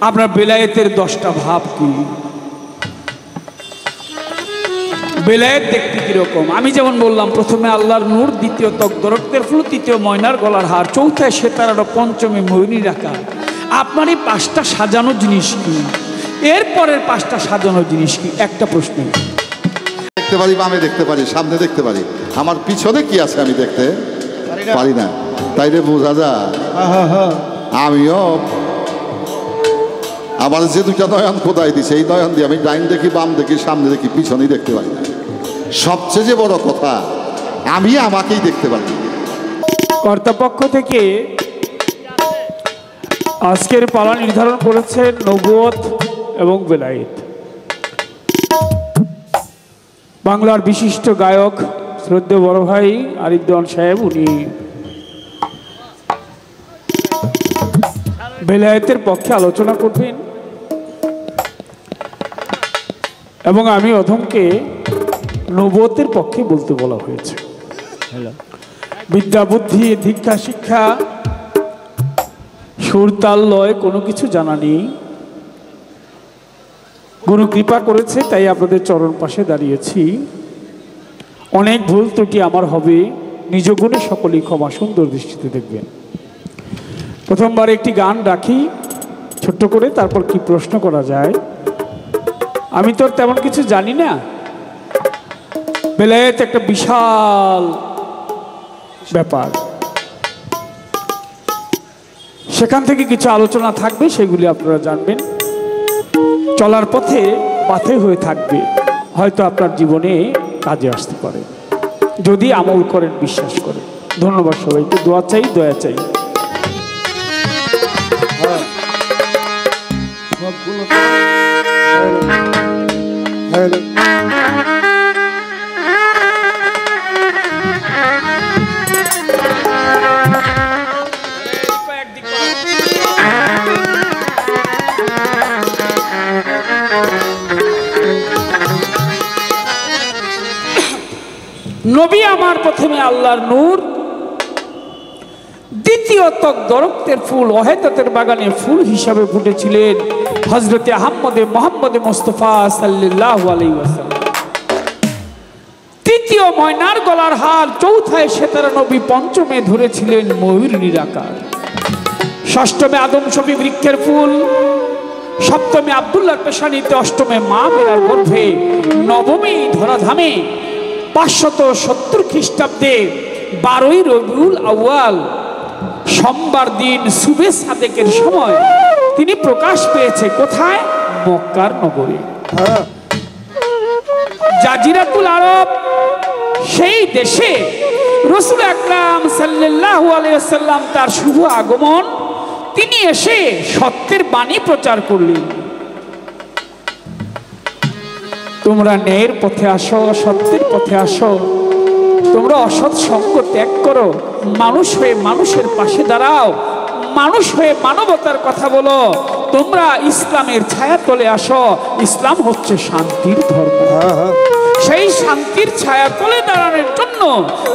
আপনার বেলায়েতের 10টা ভাব কি? বেলায়েত দেখতে কিরকম? আমি যেমন বললাম, প্রথমে আল্লাহর নূর, দ্বিতীয় তকদরক্তের ফুল, তৃতীয় ময়নার গলার হার, চৌথায় সেতার, পঞ্চমে ময়ূরীর আকার। আপনার এই 5টা সাজানো জিনিস কি? এরপরের 5টা সাজানো জিনিস কি? একটা প্রশ্ন। দেখতে পারি, বামে দেখতে পারি, সামনে দেখতে পারি, আমার পিছনে কি আছে আমি দেখতে পারি না। তাইলে বোঝা যায় আমিও আমার যে 2টা নয়ন খোদাই দিছে, এই নয়ন দিয়ে আমি ডাইন দেখি, বাম দেখি, সামনে দেখি, পিছনেই দেখতে পারি না। সবচেয়ে যে বড় কথা, আমি আমাকেই দেখতে পারি। কর্তৃপক্ষ থেকে আজকের পালা নির্ধারণ করেছেন নবুয়ত এবং বেলায়েত। বাংলার বিশিষ্ট গায়ক শ্রদ্ধেয় বড় ভাই আরিফ দেওয়ান সাহেব, উনি বেলায়েতের পক্ষে আলোচনা করবেন এবং আমি অধমকে নবুয়তের পক্ষে বলতে বলা হয়েছে। বিদ্যা বুদ্ধি দীক্ষা শিক্ষা সুর তাল লয় কোনো কিছু জানা নেই। গুরু কৃপা করেছে তাই আপনাদের চরণ পাশে দাঁড়িয়েছি। অনেক ভুল ত্রুটি আমার হবে, নিজ গুণে সকলেই ক্ষমা, সুন্দর দৃষ্টিতে দেখবেন। প্রথমবার একটি গান রাখি ছোট্ট করে, তারপর কি প্রশ্ন করা যায়। আমি তো তেমন কিছু জানি না। বেলায়েত একটা বিশাল ব্যাপার, সেখান থেকে কিছু আলোচনা থাকবে, সেগুলি আপনারা জানবেন। চলার পথে পাথে হয়ে থাকবে, হয়তো আপনার জীবনে কাজে আসতে পারে যদি আমল করেন, বিশ্বাস করেন। ধন্যবাদ সবাইকে। দোয়া চাই, দয়া চাই। নবী আমার প্রথমে আল্লাহর নূর, দ্বিতীয় তকদরক্তের ফুল, ওয়াহেদাতের বাগানে ফুল হিসাবে ফুটেছিলেন হযরতে আহমদে মোহাম্মদে মুস্তাফা সাল্লাল্লাহু আলাইহি ওয়াসাল্লাম। তৃতীয় ময়নার গলার হার, চৌথায় সেতারা নবী, পঞ্চমে ধরেছিলেন ময়ূরীর আকার, ষষ্ঠমে আদম শফি বৃক্ষের ফুল, সপ্তমে আব্দুল্লাহর পেশানিতে, অষ্টমে মা মেরার গর্ভে, নবমে ধরাধামে 570 খ্রিস্টাব্দে 12ই রবিউল আউয়াল সোমবার দিন সুবে সাদেকের সময় তিনি প্রকাশ পেয়েছে। কোথায়? মক্কার নগরে, জাজিরাতুল আরব। সেই দেশে রাসূল আকরাম সাল্লাল্লাহু আলাইহি ওয়াসাল্লাম তার শুভ আগমন, তিনি এসে সত্যের বাণী প্রচার করলেন। তোমরা ন্যায়ের পথে আসো, সত্যের পথে আসো, তোমরা অসৎ সঙ্গ ত্যাগ করো, মানুষ হয়ে মানুষের পাশে দাঁড়াও, মানুষ হয়ে মানবতার কথা বলো, তোমরা ইসলামের ছায়া তলে আসো। ইসলাম হচ্ছে শান্তির ধর্ম। সেই শান্তির ছায়া তলে দাঁড়ানোর জন্য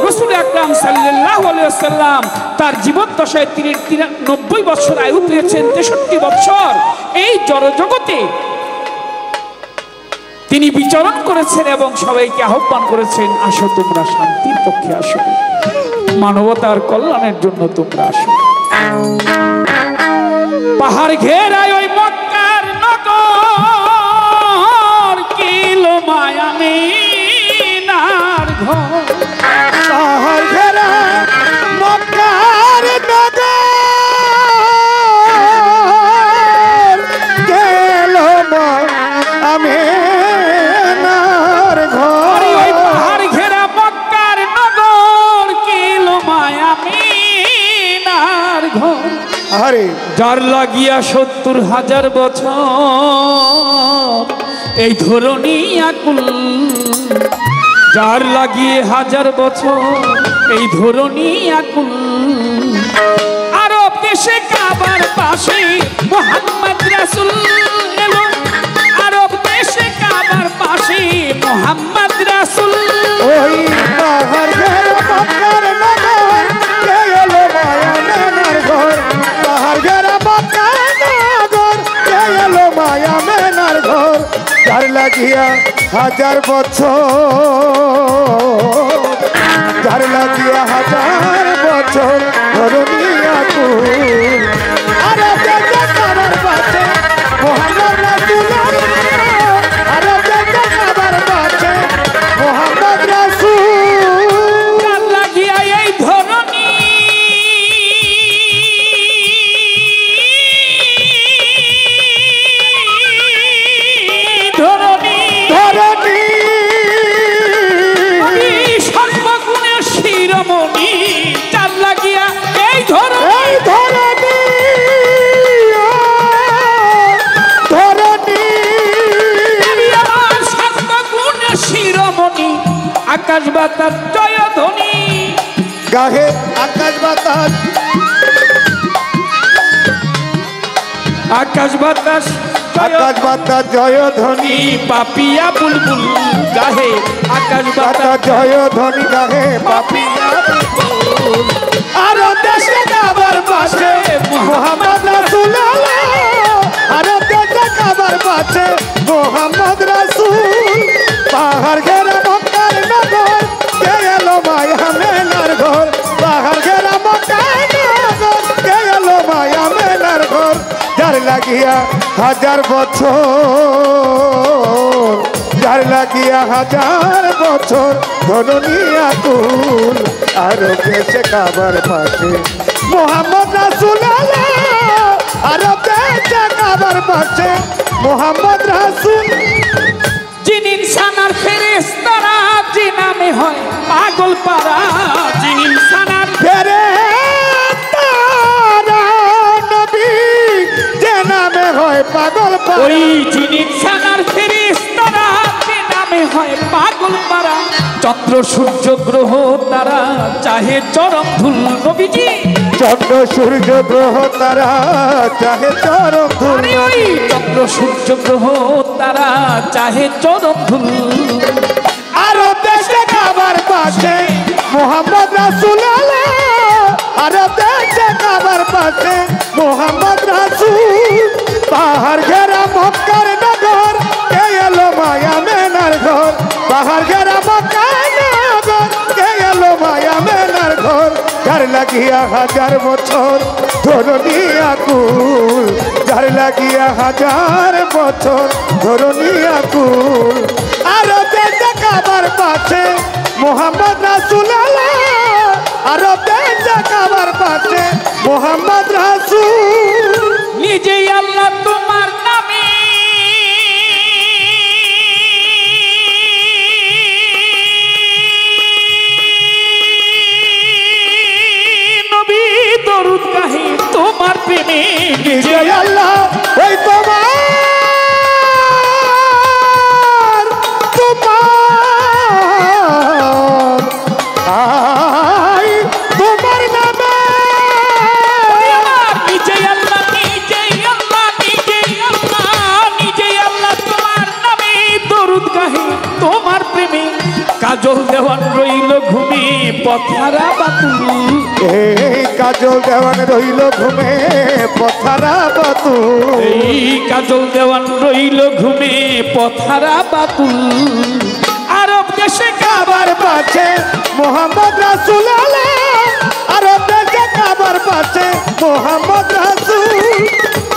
রাসূল আকরাম সাল্লাল্লাহু আলাইহি ওয়াসাল্লাম তার জীবন দশায় তিনি 90 বছর আয়ু পেয়েছেন, 63 বছর এই জড়জগতে তিনি বিচরণ করেছেন এবং সবাইকে আহ্বান করেছেন, আসো তোমরা শান্তির পক্ষে আসো, মানবতার কল্যাণের জন্য তোমরা আসো। পাহাড় ঘেরায় ওই মক্কার নগর, কিলো মায়া মিনার ঘর। পাহাড় ঘেরা মক্কার নগর, কিলো মায়া মিনার ঘর। ওই পাহাড় ঘেরা মক্কার নগর, কিলো মায়া মিনার ঘর। আরে যার লাগিয়া 70,000 বছর এই ধরণী আকুল, যার লাগিয়ে 1000 বছর এই ধরণী আকুল। আরব দেশে কাবার পাশে মুহাম্মদ রাসূল এলো, আরব দেশে কাবার পাশে মুহাম্মদ রাসূল। ওই পাহাড় ঘেরা মক্কার নগর, কিলো মায়া মিনার ঘর। পাহাড় ঘেরা মক্কার নগর, যার লাগিয়া হাজার বছর, যার লাগিয়া হাজার বছর ধরণী আকুল। আরে বেঁচে কাবার বাঁচে মোহাম্মদ রাসূলুল্লাহ, আরে বেঁচে কাবার বাঁচে মোহাম্মদ রাসূল। যার লাগিয়া এই ধরনী ধরনী ধরণী সর্বগুণের শিরোমণি, যার লাগিয়া এই ধরনী এই ধরণী ধরণী আমার সর্বগুণের শিরোমণি, আকাশ বাতাস জয় ধ্বনি। গাহে আকাশ বাতাস, আকাশ বাতাস আকাশ বাতাস জয় ধ্বনি, পাপিয়া বুলবুল গাহে, আকাশ বাতাস বাতাস জয় ধ্বনি গাহে পাপিয়া বুলবুল। আর দেশে কাবার পাশে মোহাম্মদ রাসূলুল্লাহ, আর দেশে কাবার পাশে মোহাম্মদ রাসূল। পাহাড় ঘেরা মক্কার নগর, কে এলো মায়া মেনার ঘর। পাহাড় ঘেরা মক্কার নগর, কে এলো মায়া মেনার ঘর। যার লাগিয়া হাজার বছর, যার লাগিয়া হাজার বছর ধরণী আকুল। আর দেশে কাবার পাশে মোহাম্মদ রাসূলুল্লাহ, আর দেশে কাবার পাশে মোহাম্মদ রাসূল। যিনি ইনসানার ফেরেশতারা, যে নামে হয় পাগল পারা, যিনি ইনসানার ফেরেশতারা নবী, যে নামে হয় পাগল পারা। ওই যিনি ইনসানার ফেরেশতারা, যে নামে হয় পাগল পারা। চন্দ্র সূর্য গ্রহ তারা চাহে চরম ধুল নবীজি। চন্দ্র সূর্য গ্রহ তারা চাহে চরম ধুল। আরে ওই চন্দ্র সূর্য গ্রহ তারা চাহে চরম ধুল। আর দেশে কাবার পাশে মোহাম্মদ রাসূলুল্লাহ, আর দেশে কাবার পাশে মোহাম্মদ রাসূল। পাহাড় ঘেরা মক্কার নগর, কে এলো মায়া মেনার ঘর। পাহাড় ঘেরা মক্কার নগর, কে এলো মায়া মেনার ঘর। যার লাগিয়া হাজার বছর ধরণী আকুল, যার লাগিয়া হাজার বছর ধরণী আকুল। আর দেশে কাবার পাশে মোহাম্মদ রাসূলুল্লাহ, আর দেশে কাবার পাশে মোহাম্মদ রাসূল। নিজেই আল্লাহ তোমার নামে নবী দরুদ গাহে, তোমার প্রেমে নিজে আল্লাহ ওই তোমার তোমার আই তোমার নামে নিজেই আল্লাহ, নিজেই আল্লাহ, নিজেই আল্লাহ, নিজেই আল্লাহ তোমার নামে দরুদ গাহে, তোমার প্রেমে কাজল দেওয়ান রইল ঘুমে পথারা বাতুল। এই কাজল দেওয়ান রইল ঘুমে পথারা বাতুল। এই কাজল দেওয়ান রইল ঘুমে পথারা বাতুল। আরব দেশে কাবার পাশে মোহাম্মদ রাসূলুল্লাহ, আরব দেশে কাবার পাশে মোহাম্মদ রাসূল।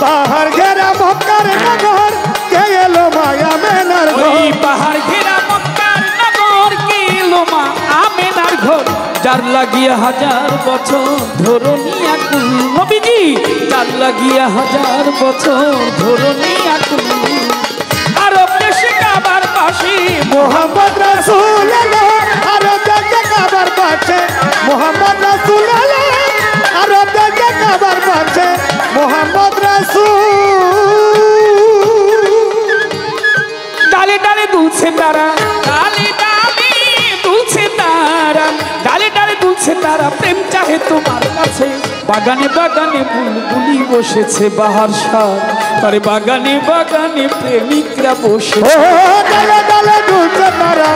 পাহাড় ঘেরা মক্কার নগর, কে এলো মায়া মেনার ওই ঘর। পাহাড় ঘেরা মক্কার নগর, কে এলো মা আমেনার ঘর। যার লাগিয়া হাজার বছর ধরণী আকুল নবীজি, যার লাগিয়া হাজার বছর ধরণী আকুল। আরব দেশে কাবার পাশে মোহাম্মদ রাসূলুল্লাহ, আরব দেশে কাবার পাশে মোহাম্মদ রাসূলুল্লাহ, আরব দেশে কাবার পাশে মোহাম্মদ রাসূল। ডালে ডালে দুলছে তারা, ডালে ডালে দুলছে তারা, ডালে ডালে দুলছে তারা, প্রেম চাহে তোমার কাছে। বাগানে বাগানে বুলবুলি বসেছে বাহার সার, আরে বাগানে বাগানে প্রেমিকরা বসে। ও ডালে ডালে দুলছে তারা,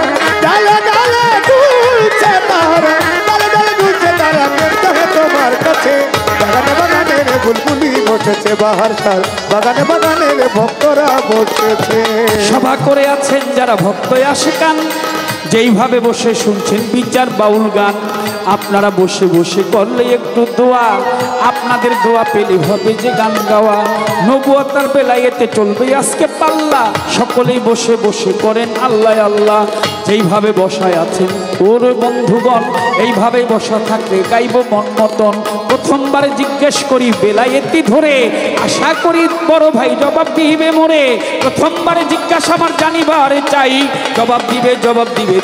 ডালে ডালে দুলছে তারা, ডালে ডালে দুলছে তারা, তারা প্রেমটা হে তোমার কাছে বাগানে বাগানে রে বুলবুলি বসেছে বাহার সাল বাগানে বাগানে রে ভক্তরা বসেছে সভা করে আছেন যারা ভক্ত আশিকান যেইভাবে বসে শুনছেন বিচার বাউল গান আপনারা বসে বসে করলে একটু দোয়া আপনাদের দোয়া পেলে হবে যে গান গাওয়া নবুয়তার বেলায় এতে চলবে আজকে পাল্লা সকলেই বসে বসে করেন আল্লাহ আল্লাহ যেইভাবে বসায় আছেন ওর বন্ধুগণ এইভাবে বসা থাকলে গাইব মন মতন প্রথমবার জিজ্ঞেস করি বেলায়েতি ধরে আশা করি বড় ভাই জবাব দিবে মোরে প্রথমবারে জিজ্ঞাসা আমার জানিবারে চাই জবাব দিবে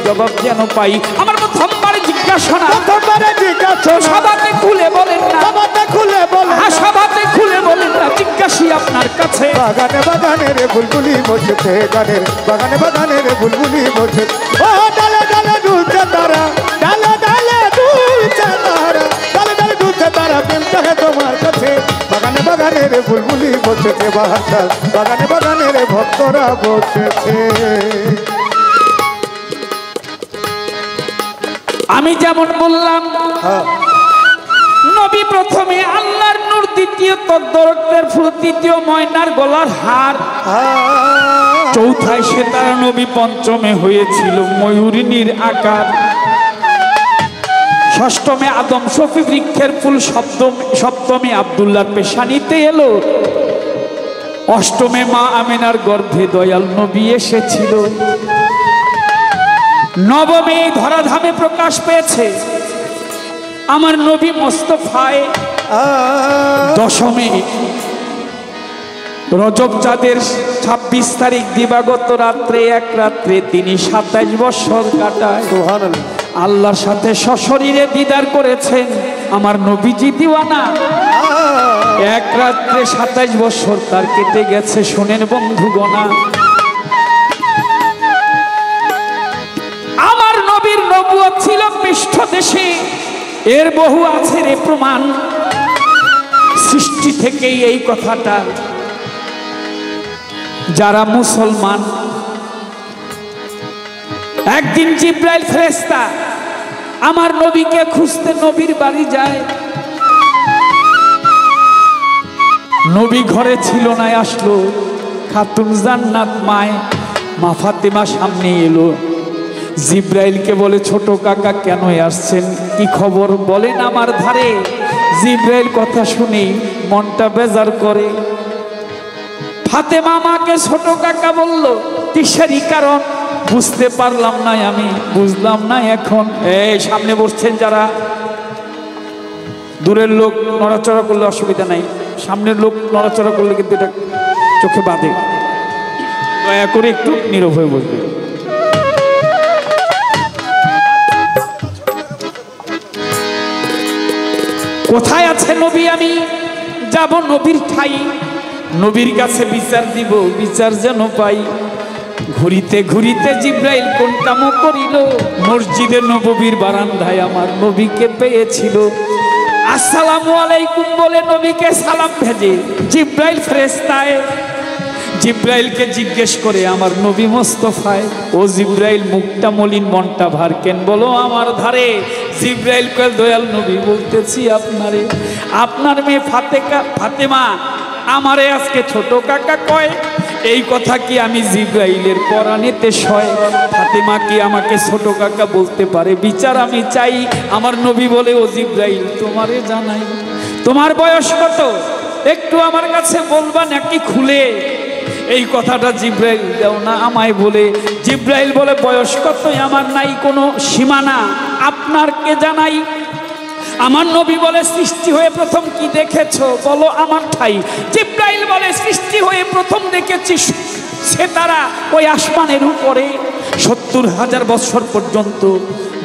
জবাব যেন পাই আমার প্রথমবারে জিজ্ঞাসা না প্রথমবারে জিজ্ঞাসা সবাতে খুলে বলেন না সবাতে খুলে বলেন না সবাতে খুলে বলেন না জিজ্ঞাসি আপনার কাছে বাগানে বাগানে রে বুলবুলি বসেছে গানের বাগানে বাগানে রে বুলবুলি বসেছে ও ডালে ডালে দুলছে তারা ডালে ডালে দুলছে তারা ডালে ডালে দুলছে তারা প্রেমটা হে তোমার কাছে বাগানে বাগানে রে বুলবুলি বসেছে বাহার সাল বাগানে বাগানে রে ভক্তরা বসেছে আমি যেমন বললাম নবী প্রথমে আল্লাহর নূর দ্বিতীয় তদ্দরক্তের ফুল তৃতীয় ময়নার গলার হার চৌথায় সে তার নবী পঞ্চমে হয়েছিল ময়ূরিনীর আকার ষষ্ঠমে আদম শফি বৃক্ষের ফুল সপ্তমে আব্দুল্লাহর পেশানিতে এলো অষ্টমে মা আমিনার গর্ভে দয়াল নবী এসেছিল নবমে ধরাধামে প্রকাশ পেয়েছে আমার নবী মোস্তফায় দশমে রজব চাঁদের ২৬ তারিখ দিবাগত রাত্রে এক রাত্রে তিনি ২৭ বছর কাটায় আল্লাহর সাথে সশরীরে দিদার করেছেন আমার নবীজি দিওয়ানা এক রাত্রে ২৭ বছর তার কেটে গেছে শোনেন বন্ধুগণা আমার নবীর নবুয়ত ছিল পৃষ্ঠদেশে এর বহু আছে রে প্রমাণ সৃষ্টি থেকেই এই কথাটা যারা মুসলমান একদিন জিব্রাইল ফেরেশতা আমার নবীকে খুঁজতে নবীর বাড়ি যায় নবী ঘরে ছিল না আসলো খাতুন জান্নাত মায় মা ফাতেমা সামনে এলো জিব্রাইলকে বলে ছোট কাকা কেন আসছেন কি খবর বলেন আমার ধারে জিব্রাইল কথা শুনি মনটা বেজার করে ফাতেমা মাকে ছোট কাকা বলল কিসেরই কারণ বুঝতে পারলাম না আমি বুঝলাম না এখন এই সামনে বসছেন যারা দূরের লোক নড়াচড়া করলে অসুবিধা নাই সামনের লোক নড়াচড়া করলে কিন্তু এটা চোখে বাঁধে দয়া করে একটু নীরব হয়ে বসবে কোথায় আছে নবী আমি যাব নবীর ঠাই নবীর কাছে বিচার দিব বিচার যেন পাই ঘুরিতে ঘুরিতে জিব্রাইল কোন কাম করিল মসজিদে নববীর বারান্দায় আমার নবীকে পেয়েছিল আসসালামু আলাইকুম বলে নবীকে সালাম ভেজে জিব্রাইল ফেরেশতায় জিব্রাইলকে জিজ্ঞেস করে আমার নবী মোস্তফায় ও জিব্রাইল মুখটা মলিন মনটা ভার কেন বলো আমার ধারে জিব্রাইল কয় দয়াল নবী বলতেছি আপনারে আপনার মেয়ে ফাতেমা আমারে আজকে ছোট কাকা কয় এই কথা কি আমি জিব্রাইলের পরাণেতে শয় ফাতেমা কি আমাকে ছোট কাকা বলতে পারে বিচার আমি চাই আমার নবী বলে ও জিব্রাইল তোমারে জানাই তোমার বয়স কত একটু আমার কাছে বলবা নাকি খুলে এই কথাটা জিব্রাইল দাও না আমায় বলে জিব্রাইল বলে বয়স কতই আমার নাই কোনো সীমানা আপনার কে জানাই আমার নবী বলে সৃষ্টি হয়ে প্রথম কি দেখেছো বলো আমার ঠাই জিব্রাইল বলে সৃষ্টি হয়ে প্রথম দেখেছি সে তারা ওই আসমানের উপরে ৭০,০০০ বৎসর পর্যন্ত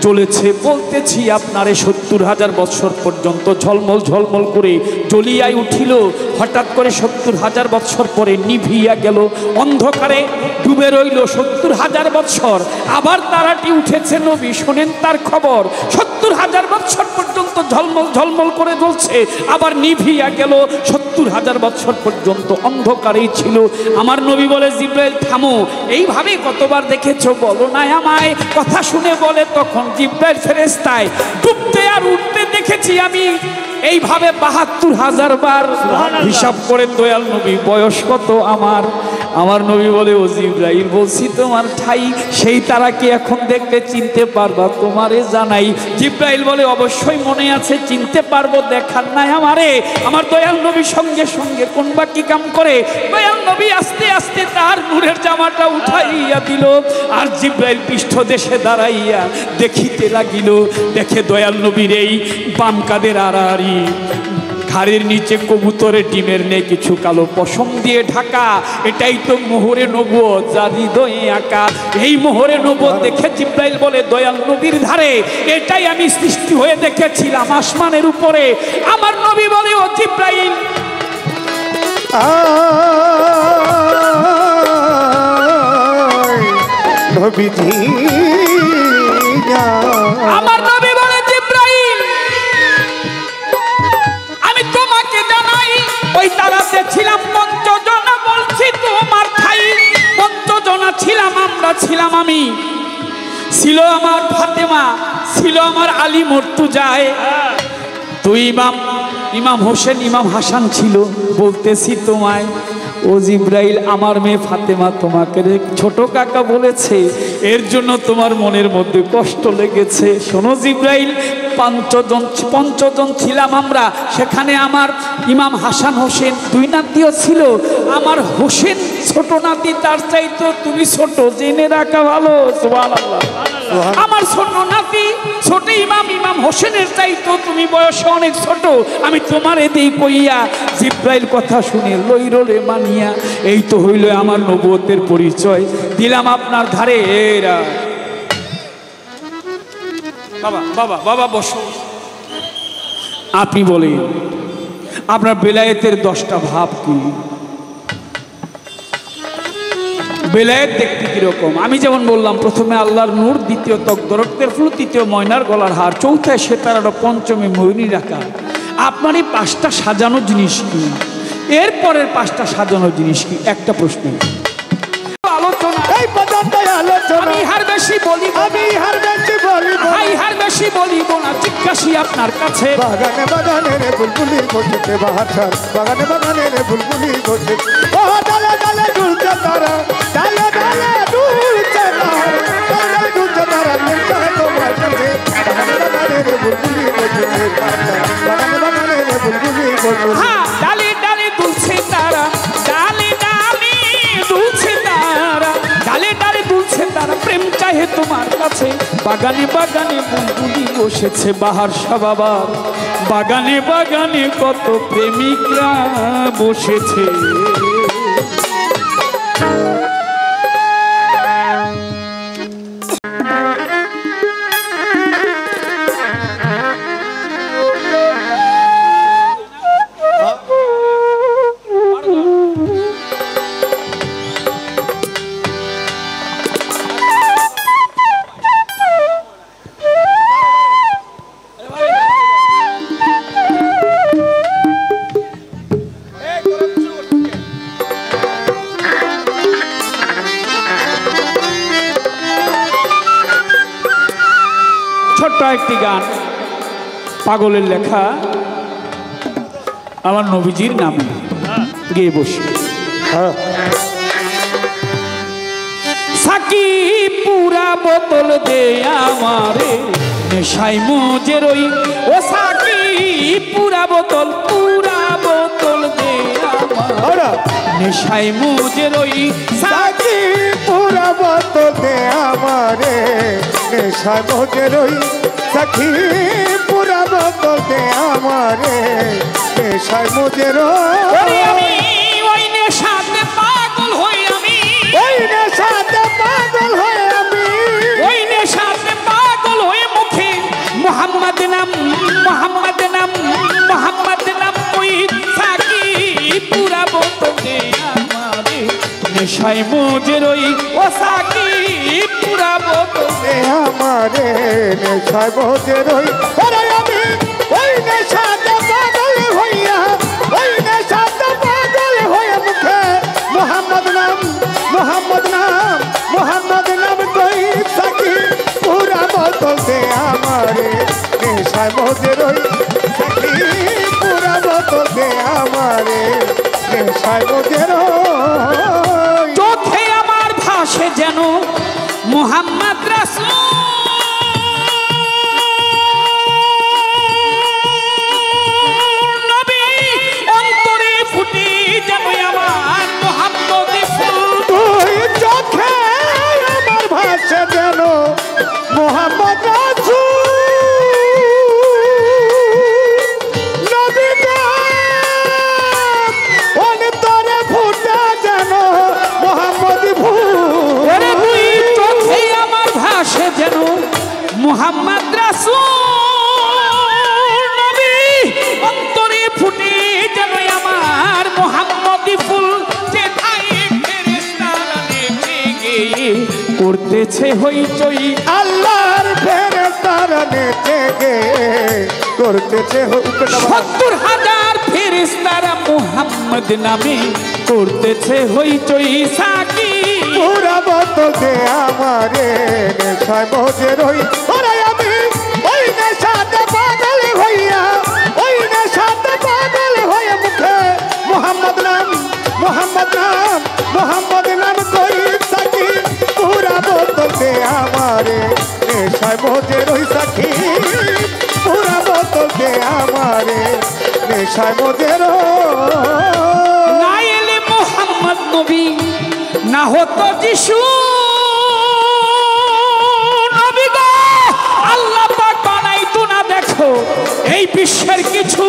জ্বলেছে বলতেছি আপনারে ৭০,০০০ বৎসর পর্যন্ত ঝলমল ঝলমল করে জ্বলিয়াই উঠিল হঠাৎ করে ৭০,০০০ বৎসর পরে নিভিয়া গেল অন্ধকারে ডুবে রইল ৭০,০০০ বৎসর আবার তারাটি উঠেছে নবী শোনেন তার খবর ৭০,০০০ বৎসর পর্যন্ত ঝলমল ঝলমল করে জ্বলছে আবার নিভিয়া গেল ৭০,০০০ বৎসর পর্যন্ত অন্ধকারেই ছিল আমার নবী বলে জিব্রাইল থামো এইভাবে কতবার দেখেছো বলো না আমায় কথা শুনে বলে তখন জিব্রাইল ফেরেশতায় ডুবতে আর উঠতে দেখেছি আমি এইভাবে ৭২,০০০ বার হিসাব করে দয়াল নবী বয়স কত আমার নবী বলে ও জিবরাইল বলছি তোমার ঠাই সেই তারাকে এখন দেখলে চিনতে পারবা তোমারে জানাই। জিবরাইল বলে অবশ্যই মনে আছে, চিনতে পারবো, দেখার নাই আমারে। আমার দয়াল নবী সঙ্গে সঙ্গে কোন বা কি কাম করে দয়াল নবী আস্তে আস্তে তার নূরের জামাটা উঠাইয়া দিল আর জিবরাইল পৃষ্ঠদেশে দাঁড়াইয়া দেখিতে লাগিল। দেখে দয়াল নবীর এই বাম কাদের আড়াআড়ি ঘাড়ের নিচে কবুতরের ডিমের নেই কিছু কালো পশম দিয়ে ঢাকা, এটাই তো মোহরে নবুয়ত যা হৃদয়ে আঁকা। এই মোহরে নবুয়ত দেখে জিবরাইল বলে দয়াল নবীর ধারে এটাই আমি সৃষ্টি হয়ে দেখেছিলাম আসমানের উপরে। আমার নবী বলে ও জিবরাইল নবীজি আমার নবী বলে জিবরাইল আমি তোমাকে জানাই ওই তারাতে ছিলাম পঞ্চজনা, বলছি তোমার ঠাই পঞ্চজনা ছিলাম আমরা, ছিলাম আমি, ছিল আমার ফাতেমা, ছিল আমার আলী মর্তুজায়, তুই ইমাম হোসেন ইমাম হাসান ছিল। বলতেছি তোমায় ও জিবরাইল আমার মেয়ে ফাতেমা তোমাকে ছোট কাকা বলেছে, এর জন্য তোমার মনের মধ্যে কষ্ট লেগেছে। শোনো জিবরাইল, পঞ্চজন ছিলাম আমরা, সেখানে আমার ইমাম হাসান হোসেন 2 নাতিও ছিল। আমার হোসেন ছোট নাতি, তার চাইতো তুমি ছোট, জেনে রাখা ভালো। সুবহানাল্লাহ। আমার ছোট নাতি ছোট ইমাম হোসেনের চাইতো তুমি বয়সে অনেক ছোট, আমি তোমার এতেই কইয়া জিবরাইল কথা শুনে লইরলে মানিয়া এই তো হইল আমার নবুয়তের পরিচয় দিলাম আপনার ধারে। এরা বাবা বাবা বাবা বসো। আপনি বলেন আপনার বেলায়েতের 10টা ভাব কি? বেলায়েত দেখতে কিরকম? আমি যেমন বললাম প্রথমে আল্লাহর নূর, দ্বিতীয় তকদরক্তের ফুল, তৃতীয় ময়নার গলার হার, চৌথায় সেতারার, পঞ্চমে ময়ূরী রাখা। আপনার এই 5টা সাজানো জিনিস কি? এরপরের 5টা সাজানো জিনিস কি? একটা প্রশ্ন আলোচনা এই পর্যন্ত আলোচনা আমি হার বেশি বলি, আমি হার বেশি বলিব হার বেশি বলিব না, জিজ্ঞাসি আপনার কাছে। বাগানে বাগানে রে বুলবুলি বসেছে বাহার, বাগানে বাগানে রে বুলবুলি বসেছে, ও ডালে ডালে দুলছে তারা, ডালে ডালে দুলছে তারা, ডালে দুলছে তারা, মিলছে তোমার কাছে। বাগানে বাগানে রে বুলবুলি বসেছে বাগানে বাগানে রে বুলবুলি বসেছে। হ্যাঁ, ডালে ডালে দুলছে তারা, ডালে ডালে দুলছে তারা, ডালে ডালে দুলছে তারা, প্রেম চাহে তোমার কাছে। বাগানে বাগানে বুলবুলি বসেছে বাহার সাবাবার, বাগানে বাগানে কত প্রেমিকরা বসেছে। ছোট্ট একটি গান, পাগলের লেখা, আমার নবীজির নামে গিয়ে বসে। সাকি পুরা বোতল দে আমারে নেশাই মুজে রই, ও সাকি পুরা বোতল দে আমার নেশাই মুজে রই। সাকি পুরা বোতল দে আমারে নেশাই মুজে রই, সাকি পুরা বোতল দে আমারে নেশাই মুজে রই। আমি ওই নেশাতে পাগল হই, আমি ওই নেশাতে পাগল হয়ে, আমি ওই নেশাতে পাগল হয়ে মুখে মোহাম্মদ নাম, মোহাম্মদ নাম, মোহাম্মদ নাম ওই সাকি পুরা বোতল দে আমারে নেশাই মুজে রই, ও সাকি পুরা বোতল দে আমারে নেশাই মুজে রই। আরে আমি ওই নেশাতে পাগল হইয়া, ওই নেশাতে পাগল হয়ে মুখে মোহাম্মদ নাম, মোহাম্মদ নাম, মোহাম্মদ নাম কই সাকি পুরা বোতল দে আমারে নেশাই নেশায় মজে রই সাকি পুরা বোতল দে আমারে নেশায় মজে রই চোখে আমার ভাসে যেন মুহাম্মদ রাসূল নবী অন্তরে ফুটে যেন আমার মুহাম্মদি ফুল তুই চোখে আমার ভাসে যেন মোহাম্মদ রাসূল নবী গো অন্তরে ফুটে যেন মোহাম্মদি ফুল ওরে তুই চোখে আমার ভাসে যেন মুহাম্মদ রাসূল নবী অন্তরে ফুটে যেন আমার মুহাম্মদি ফুল যেথায় ফেরেশতারা নেচে গিয়ে করতেছে হইচই আল্লাহর ফেরেশতারা নেচে গে করতেছে ৭০,০০০ ফেরেশতারা মুহাম্মদ নামে করতেছে হইচই সাকি পুরা বোতল দে আমারে নেশায় মজে রই ওরে আমি ওই নেশাতে পাগল হইয়া ওই নেশাতে পাগল হয়ে মুখে মোহাম্মদ নাম কই সাকি পুরা বোতল দে আমারে নেশায় মজে রই সাকি পুরা বোতল দে আমারে নেশায় মজে রই না এলে মুহাম্মদ নবী না হতো যিশু নবী গো আল্লাহ পাক বানাইতো না দেখো এই বিশ্বের কিছু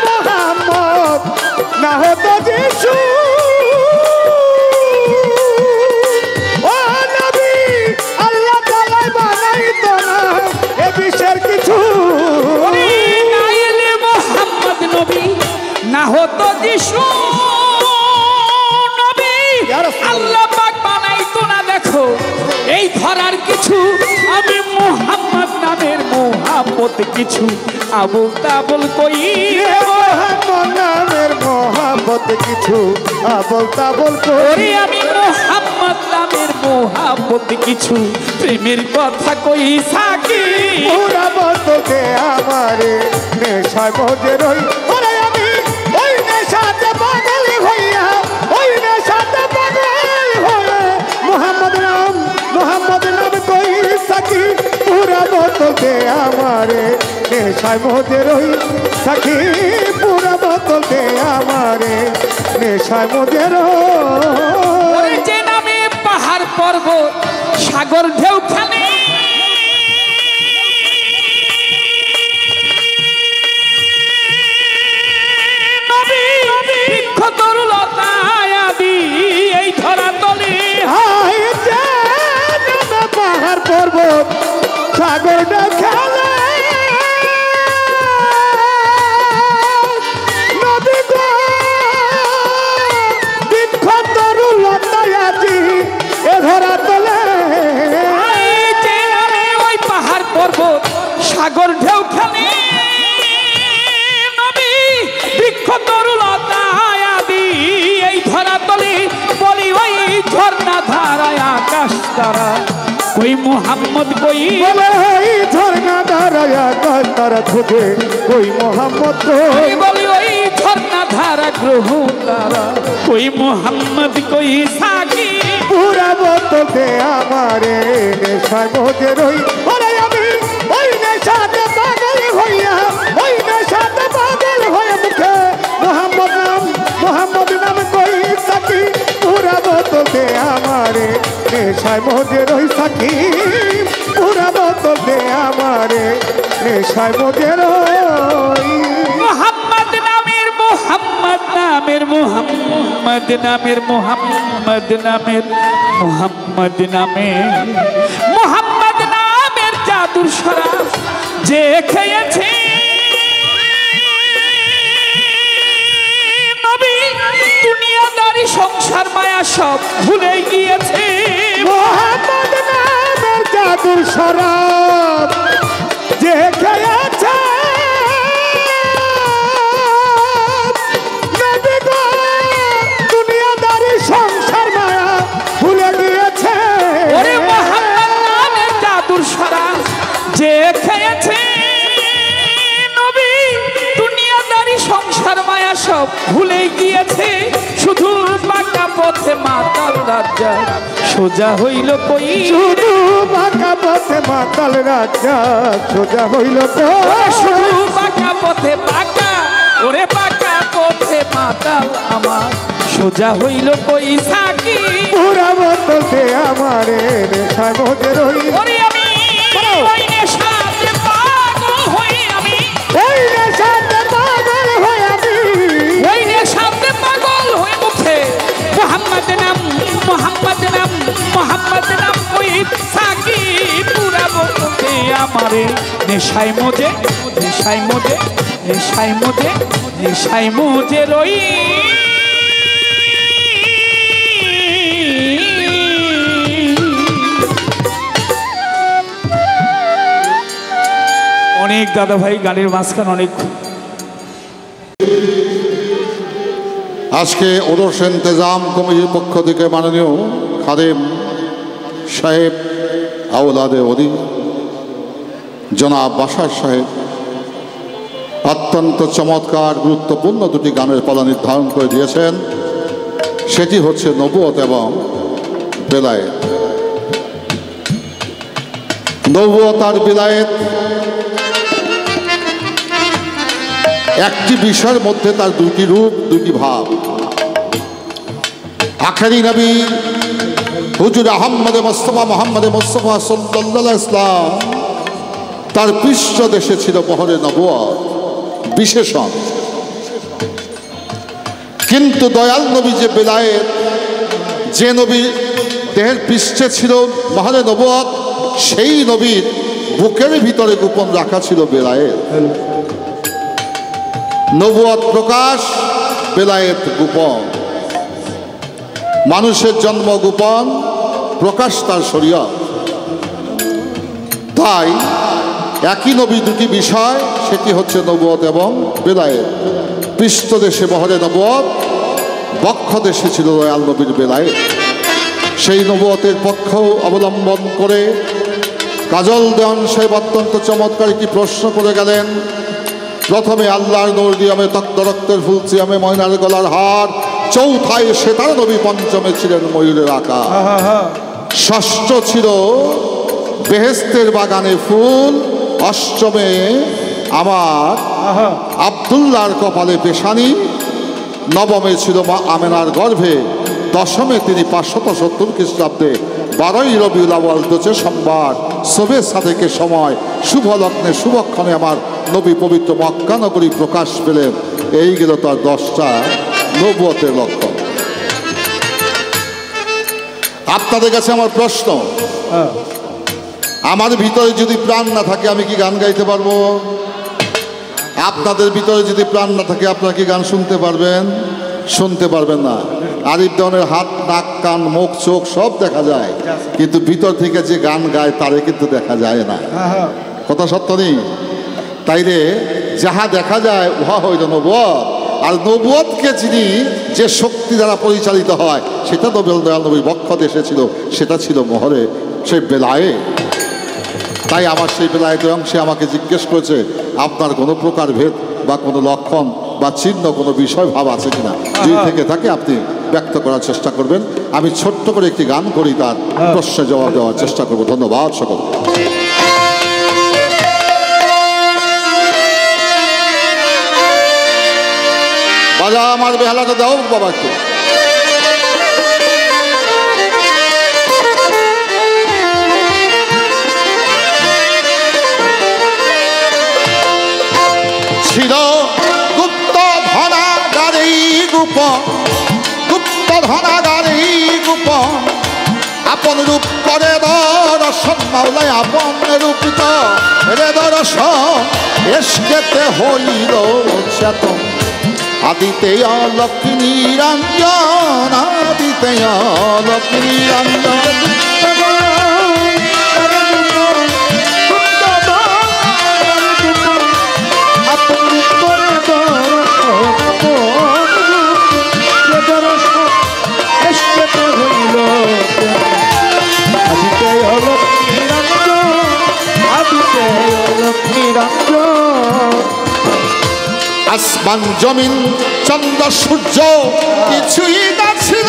মোহাম্মদ না হতো যিশু ও নবী আল্লাহ তাআলা বানাইতো না এ বিশ্বের কিছু না এলে মুহাম্মদ নবী না হতো যিশু নবী আল্লাহ পাক বানাইতো না দেখো এই ধরার কিছু আমি মুহাম্মদ নামের মুহাম্মদ কিছু আবুল তাবুল কই মোহাম্মদ নামের মোহাম্মদ কিছু আবল তাবল করি ওরে আমি মুহাম্মদ নামের মুহাম্মদ কিছু প্রেমের কথা কই সাকি পুরা বোতল দে আমারে নেশায় মজে রই ওরে আমি ওই নেশাতে পাগল হইয়া ওই নেশাতে পাগল হয়ে মোহাম্মদ নাম কই সাকি পুরা বোতল দে আমারে নেশায় মজে রই সাকি পুরা বোতল দে আমারে নেশায় মজে রই ওরে যে নামে পাহাড় পর্বত সাগর ঢেউ খানে নবী বৃক্ষ তরুলতা আদি এই ধরা তলে হায় যেন পাহাড় পর্বত সাগর খেলে নদী গো বৃক্ষ তরুলতায়াজি এ ধরা তলে এই যে নামে ওই পাহাড় পর্বত সাগর ঢেউ খানে নবী বৃক্ষ তরুলতা আদি এই ধরা তলে বলি ওই ঝর্ণা ধারায় আকাশ তারা কই মুহাম্মদ কই বলে এই ঝর্ণা দাঁড়ায়া কাল তারা থেকে কই মোহাম্মদ কই বলি ওই ঝর্ণা ধারা গ্রহ তারা কই মুহাম্মদ কই সাকি পুরা বোতল দে আমারে নেশায় মজে রই ওরে আমি ওই নেশাতে পাগল হইয়া ওই নেশাতে পাগল হয়ে মুখে মোহাম্মদ নাম কই সাকি পুরা বোতল দে আমারে নেশায় মজে রই সাকি পুরা বোতল দে আমারে নেশায় মজে রই মুহাম্মদ নামের মুহাম্মদ নামের মুহাম্মদ নামের মুহাম্মদ নামের মুহাম্মদ নামের মুহাম্মদ নামের জাদুর শরাব যে খেয়েছে নবী দুনিয়াদারি সংসার মায়া সব ভুলে গিয়েছে মোহাম্মদ নামের জাদুর শরাব যে খেয়েছে নবী গো দুনিয়াদারি সংসার মায়া ভুলে গিয়েছে ওরে মুহাম্মদ নামের জাদুর শরাব যে পথে মাতাল রাজা সোজা হইল কই শুধু বাঁকা পথে মাতাল রাজা সোজা হইল শুধু বাঁকা পথে বাঁকা ওরে বাঁকা পথে মাতাল আমার সোজা হইল কই সাকি পুরা বলতে আমারে নেশায় মজে রই ওরে আমি ওই নেশাতে পাগল হই আমি ওই নেশাতে পাগল হই আমি ওই নেশাতে পাগল হই মুখে মোহাম্মদ নাম মোহাম্মদ নাম মোহাম্মদ নাম ওই সাকি পুরা বলতে আমারে নেশায় মজে নেশায় মজে নেশায় মজে নেশায় মজে রই অনেক দাদা ভাই গানের মাঝখানে অনেক আজকে ওরস ইন্তেজাম কমিটির পক্ষ থেকে মাননীয় খাদেম সাহেব আওলাদে ওলি জনাব বাশার সাহেব অত্যন্ত চমৎকার গুরুত্বপূর্ণ দুটি গানের পালা নির্ধারণ করে দিয়েছেন। সেটি হচ্ছে নবুয়ত এবং বেলায়েত। নবুয়ত আর বেলায়েত একটি বিষয়ের মধ্যে তার দুটি রূপ দুটি ভাব। আখেরি নবী হুজুর আহম্মদে মুস্তাফা মোহাম্মদে মুস্তাফা সাল্লাল্লাহু আলাইহি ইসলাম তার পৃষ্ঠদেশে ছিল বহরে নবুয়ত বিশেষণ, কিন্তু দয়াল নবী যে বেলায়েত যে নবীর দেহের পৃষ্ঠে ছিল বহরে নবুয়ত সেই নবীর বুকের ভিতরে গোপন রাখা ছিল বেলায়েত। নবুয়ত প্রকাশ, বেলায়েত গোপন। মানুষের জন্ম গোপন, প্রকাশ তার শরীয়ত। তাই একই নবী দুটি বিষয়, সেটি হচ্ছে নবুয়ত এবং বেলায়েত। পৃষ্ঠদেশে বহরে নবুয়ত, বক্ষ দেশে ছিল দয়াল নবীর বেলায়েত। সেই নবুয়তের পক্ষ অবলম্বন করে কাজল দেওয়ান সাহেব অত্যন্ত চমৎকার একটি প্রশ্ন করে গেলেন। প্রথমে আল্লাহর নূর দিয়ামে তক্ত রক্তের ফুল সিয়ামে ময়নার গলার হার, চৌথায় সেতার নবী, পঞ্চমে ছিলেন ময়ূরের আকার, ষষ্ঠ ছিল বেহেস্তের বাগানে ফুল, অষ্টমে আমার আব্দুল্লাহর কপালে পেশানি, নবমে ছিল মা আমেনার গর্ভে, দশমে তিনি 570 খ্রিস্টাব্দে 12ই রবিউল আউয়াল দোচে সোমবার শোবে সাদেকের সময় শুভ লগ্নে শুভক্ষণে আমার নবী পবিত্র মক্কা নগরী প্রকাশ পেলেন। এই গেল তার 10টা নবুয়তের লক্ষণ। আপনাদের কাছে আমার প্রশ্ন, আমার ভিতরে যদি প্রাণ না থাকে আমি কি গান গাইতে পারবো? আপনাদের ভিতরে যদি প্রাণ না থাকে আপনারা কি গান শুনতে পারবেন? শুনতে পারবেন না। আরিফ দেওয়ানের হাত, নাক, কান, মুখ, চোখ সব দেখা যায়, কিন্তু ভিতর থেকে যে গান গায় তারে কিন্তু দেখা যায় না। কথা সত্য নেই? তাইলে যাহা দেখা যায় উহা হইল নবুয়ত। আর নবুয়তকে যিনি যে শক্তি দ্বারা পরিচালিত হয় সেটা তো দয়াল নবীর বক্ষ দেশে ছিল, সেটা ছিল মোহরে সেই বেলায়েত। তাই আমার সেই বেলায়েতের অংশে আমাকে জিজ্ঞেস করেছে আপনার কোনো প্রকার ভেদ বা কোনো লক্ষণ বা চিহ্ন কোনো বিষয় ভাব আছে কিনা, যদি থেকে থাকে আপনি ব্যক্ত করার চেষ্টা করবেন। আমি ছোট্ট করে একটি গান করি, তার প্রশ্নে জবাব দেওয়ার চেষ্টা করব। ধন্যবাদ সকল। বাজা আমার বেহালাটা দাও বাবা একটু। ছিল গুপ্ত ধনাগারী গোপন, গুপ্ত ধনাগারী গোপন, আপন রূপ করে দর্শন মাওলায় আপন রূপিত রে দর্শন, এসকেতে হইল চেতন, আদিতে লক্ষ্মী নিরঞ্জন, আদিতে লক্ষ্মী নিরঞ্জন। আসমান জমিন চন্দ্র সূর্য কিছুই না ছিল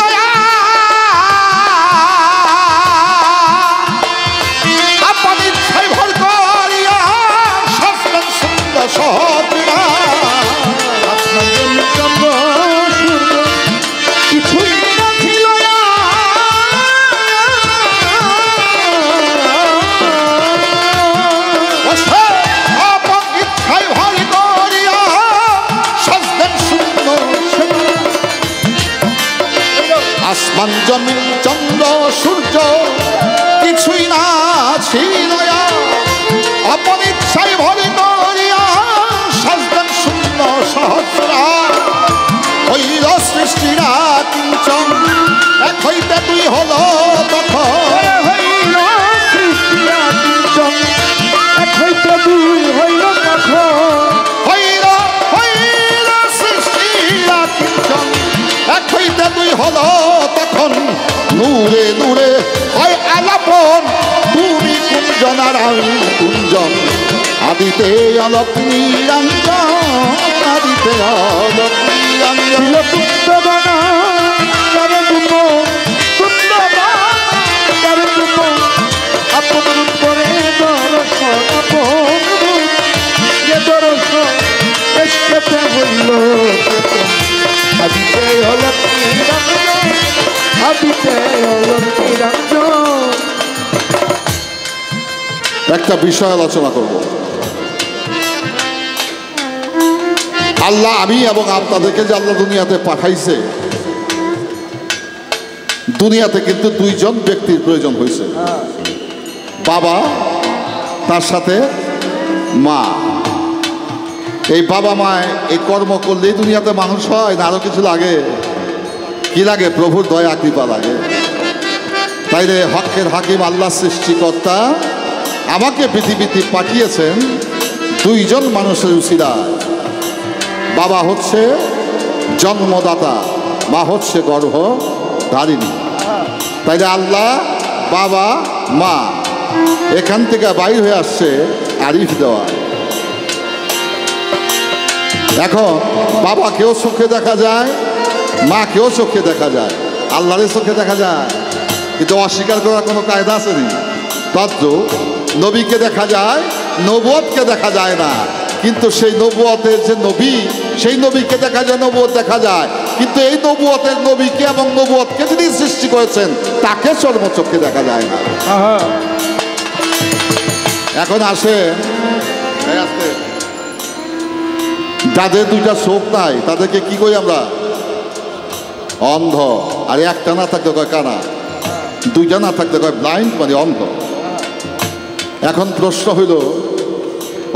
মঞ্জমিন চন্দ্র সূর্য কিছুই না ছিল আপন ইচ্ছায় ভরে করিয়া সাজতেন শূন্য সহস্রা হইল সৃষ্টিরা কিঞ্চন এক হইতে দুই হলো তখন হইল সৃষ্টিরা কিঞ্চন এক হইতে দুই হইল তখন হইল হইল সৃষ্টিরা কিঞ্চন এক হইতে দুই হলো তখন নূরে নূরে হয় আলাপন তুমি কুঞ্জন আর আমি কুঞ্জন আদিতে অলক নিরঞ্জন আদিতে অলক নিরঞ্জন কুন্দবানা করে তুম কুন্দবানা করে তুম আপন রূপ করে দর্শন আপন যে দর্শন এসেতে হইল আদিতে অলক নিরঞ্জন আদিতে অলক নিরঞ্জন। একটা বিষয় আলোচনা করব। আল্লাহ আমি এবং আপনাদেরকে যে আল্লাহ দুনিয়াতে পাঠাইছে, দুনিয়াতে কিন্তু দুইজন ব্যক্তির প্রয়োজন হয়েছে, বাবা তার সাথে মা। এই বাবা মায় এই কর্ম করলেই দুনিয়াতে মানুষ হয় না আরো কিছু লাগে? কি লাগে? প্রভুর দয়া কৃপা লাগে। তাইলে হকের হাকিম আল্লাহ সৃষ্টিকর্তা আমাকে পৃথিবীতে পাঠিয়েছেন দুইজন মানুষের উসিলায়। বাবা হচ্ছে জন্মদাতা, মা হচ্ছে গর্ভধারিণী। তাইলে আল্লাহ বাবা মা এখান থেকে বাইর হয়ে আসছে আরিফ দেওয়া। এখন বাবাকেও চোখে দেখা যায়, মাকেও চোখে দেখা যায়, আল্লাহরের চোখে দেখা যায়, কিন্তু অস্বীকার করার কোনো কায়দা আছে নি? তদ্র নবীকে দেখা যায়, নবুয়তকে দেখা যায় না, কিন্তু সেই নবুয়তের যে নবী, সেই নবীকে দেখা যায়, নবুয়ত দেখা যায়, কিন্তু এই নবুয়তের নবীকে এবং নবুয়তকে যিনি সৃষ্টি করেছেন তাকে চর্মচক্ষে দেখা যায় না। এখন আসে যাদের দুইটা চোখ নাই তাদেরকে কি করি আমরা? অন্ধ। আর একটা না থাকলে কয় কানা, দুইটা না থাকলে কয় ব্লাইন্ড, মানে অন্ধ। এখন প্রশ্ন হইল,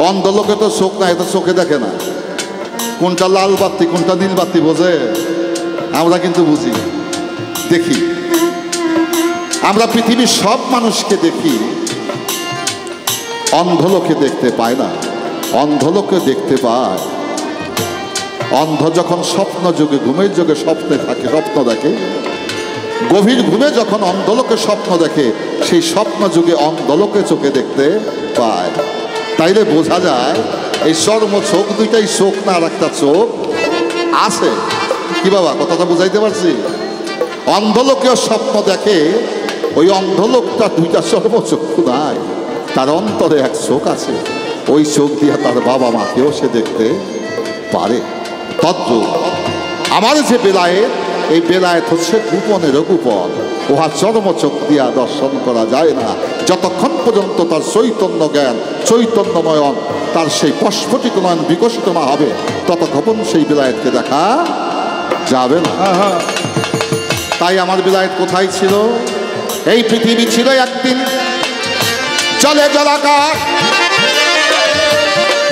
অন্ধ লোকে তো চোখ নাই, তো চোখে দেখে না, কোনটা লাল বাতি কোনটা নীল বাতি বোঝে? আমরা কিন্তু বুঝি, দেখি। আমরা পৃথিবীর সব মানুষকে দেখি, অন্ধ লোকে দেখতে পায় না, অন্ধ লোকে দেখতে পায়। অন্ধ যখন স্বপ্ন যুগে, ঘুমের যুগে স্বপ্নে থাকে, স্বপ্ন দেখে, গভীর ঘুমে যখন অন্ধলোকে স্বপ্ন দেখে, সেই স্বপ্ন যুগে অন্ধলোকে চোখে দেখতে পায়। তাইলে বোঝা যায় এই চর্ম চোখ দুইটাই চোখ না, আর একটা চোখ আছে। কি বাবা, কথাটা বুঝাইতে পারছি? অন্ধলোকেও স্বপ্ন দেখে, ওই অন্ধলোকটা দুইটা চর্মচক্ষু নাই, তার অন্তরে এক চোখ আছে, ওই চোখ দিয়ে তার বাবা মাকেও সে দেখতে পারে। তদ্র আমার যে বেলায়েত, এই বেলায়েত হচ্ছে গোপনেরও গোপন, উহা চর্মচোখ দিয়া দর্শন করা যায় না। যতক্ষণ পর্যন্ত তার চৈতন্য জ্ঞান, চৈতন্য নয়ন, তার সেই প্রস্ফুটিত নয়ন বিকশিত না হবে, ততক্ষণ সেই বেলায়েতকে দেখা যাবে না। তাই আমার বেলায়েত কোথায় ছিল? এই পৃথিবী ছিল একদিন জলে জলাকার,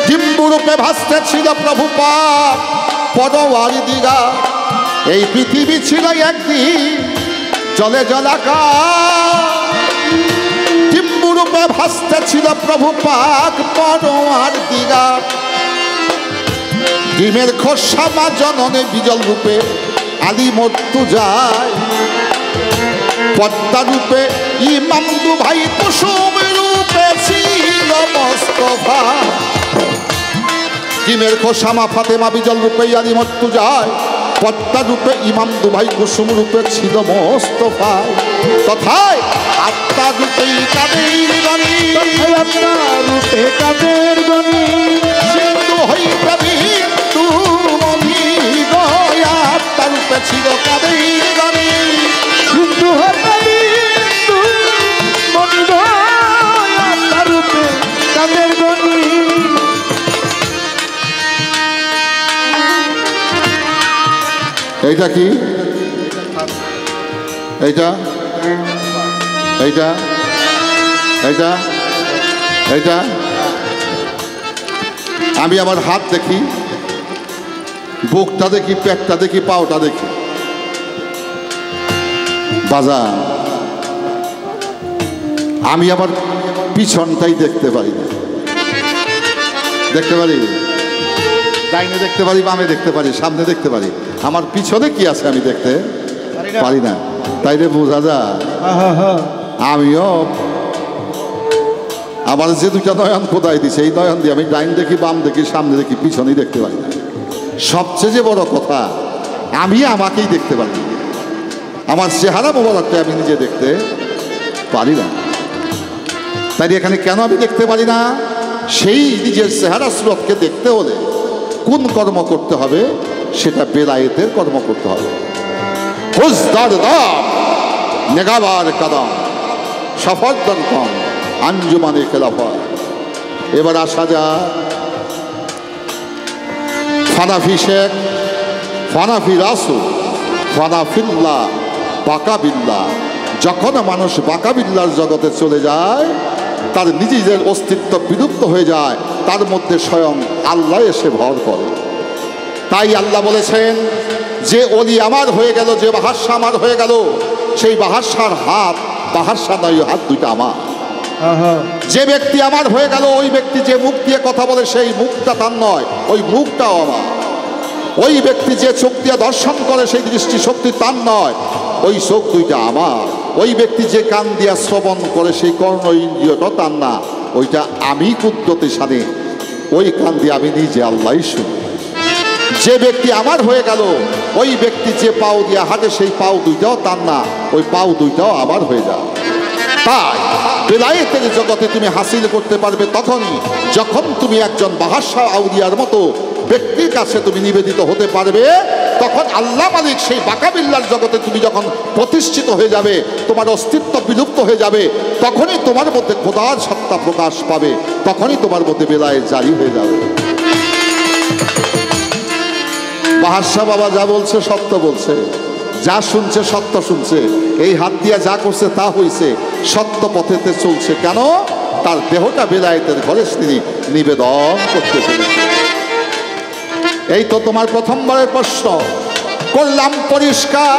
ডিম্বুরূপে ভাসতে ছিল প্রভু পাপ পদওয়ারি দিঘা। এই পৃথিবী ছিল একদিন জলে জলাকার, ডিম্বুরূপে ভাসতে ছিল প্রভু পাক পদওয়ারি দিঘা। ডিমের খোসা মা জননে বিজল রূপে আলী মর্তু যায়, পদ্মা রূপে ইমাম দুভাই কুসুম রূপে ছিল মোস্তফা। ডিমের খোসা মা ফাতেমা বিজল রূপে আলী মর্তু যায়, পদ্মা রূপে ইমাম দুভাই কুসুম রূপে ছিল মোস্তফা। তথায় আত্মা রূপে কাদের গণি, আত্মা রূপে কাদের গণি, সিন্ধু হইতে বিন্দু মনি দয়া। আত্মা রূপে ছিল কাদের গণি, সিন্ধু হইতে বিন্দু মনি দয়া। আত্মা রূপে কাদের গণি। এইটা কি? এইটা এইটা এইটা এইটা আমি আমার হাত দেখি, বুকটা দেখি, পেটটা দেখি, পাওটা দেখি। বাজার আমি আমার পিছনটাই দেখতে পারি না। দেখতে পারি, ডাইনে দেখতে পারি, বামে দেখতে পারি, সামনে দেখতে পারি, আমার পিছনে কি আছে আমি দেখতে পারি না। তাইলে বোঝা যায় আমিও আমার যে দুইটা নয়ন খোদাই দিছে, এই নয়ন দিয়ে আমি ডাইন দেখি, বাম দেখি, সামনে দেখি, পিছনেই দেখতে পারি না। সবচেয়ে যে বড় কথা, আমি আমাকেই দেখতে পারি না। আমার চেহারা মোবারকটা আমি নিজে দেখতে পারি না। তাই এখানে কেন আমি দেখতে পারি না? সেই নিজের চেহারা সুরতকে দেখতে হলে কোন কর্ম করতে হবে? সেটা বেলায়েতের কর্ম করতে হবে। হুজদার দাম নেগাবার কাদাম সফরদান কম আঞ্জুমানে খেলাফা। এবার আসা যায় ফানাফি শেখ, ফানাফি রাসু, ফানাফিল্লা, বাকাবিল্লা। যখন মানুষ বাকাবিল্লার জগতে চলে যায়, তার নিজেদের অস্তিত্ব বিলুপ্ত হয়ে যায়, তার মধ্যে স্বয়ং আল্লাহ এসে ভর করে। তাই আল্লাহ বলেছেন, যে অলি আমার হয়ে গেল, যে বাহারশা আমার হয়ে গেল, সেই বাহারশার হাত বাহারশা নয়, হাত দুইটা আমার। যে ব্যক্তি আমার হয়ে গেল, ওই ব্যক্তি যে মুখ দিয়ে কথা বলে, সেই মুখটা তার নয়, ওই মুখটাও আমার। ওই ব্যক্তি যে চোখ দিয়ে দর্শন করে, সেই দৃষ্টি শক্তি তার নয়, ওই চোখ দুইটা আমার। ওই ব্যক্তি যে কান দিয়া শ্রবণ করে, সেই কর্ণ ইন্দ্রিয়টা তার না, ওইটা আমি কুদরতে শানে, ওই কান দিয়ে আমি নিজে আল্লাহ শুনি। যে ব্যক্তি আমার হয়ে গেল, ওই ব্যক্তি যে পাও দিয়া হাঁটে, সেই পাও দুইটাও তার না, ওই পাও দুইটাও আমার হয়ে যায়। তাই বেলায়েতের জগতে তুমি হাসিল করতে পারবে তখনই যখন তুমি একজন বাহারশা আউলিয়ার মতো ব্যক্তির কাছে তুমি নিবেদিত হতে পারবে। তখন আল্লাহ মালিক সেই বাকাবিল্লার জগতে তুমি যখন প্রতিষ্ঠিত হয়ে যাবে, তোমার অস্তিত্ব বিলুপ্ত হয়ে যাবে, তখনই তোমার মধ্যে খোদার সত্তা প্রকাশ পাবে, তখনই তোমার মধ্যে বেলায়েত জারি হয়ে যাবে। বাহারশা বাবা যা বলছে সত্য বলছে, যা শুনছে সত্য শুনছে, এই হাত দিয়া যা করছে তা হইছে, সত্য পথেতে চলছে। কেন? তার দেহটা বেলায়েতের ঘরে তিনি নিবেদন করতে পেরেছে। এই তো তোমার প্রথমবারের প্রশ্ন করলাম পরিষ্কার।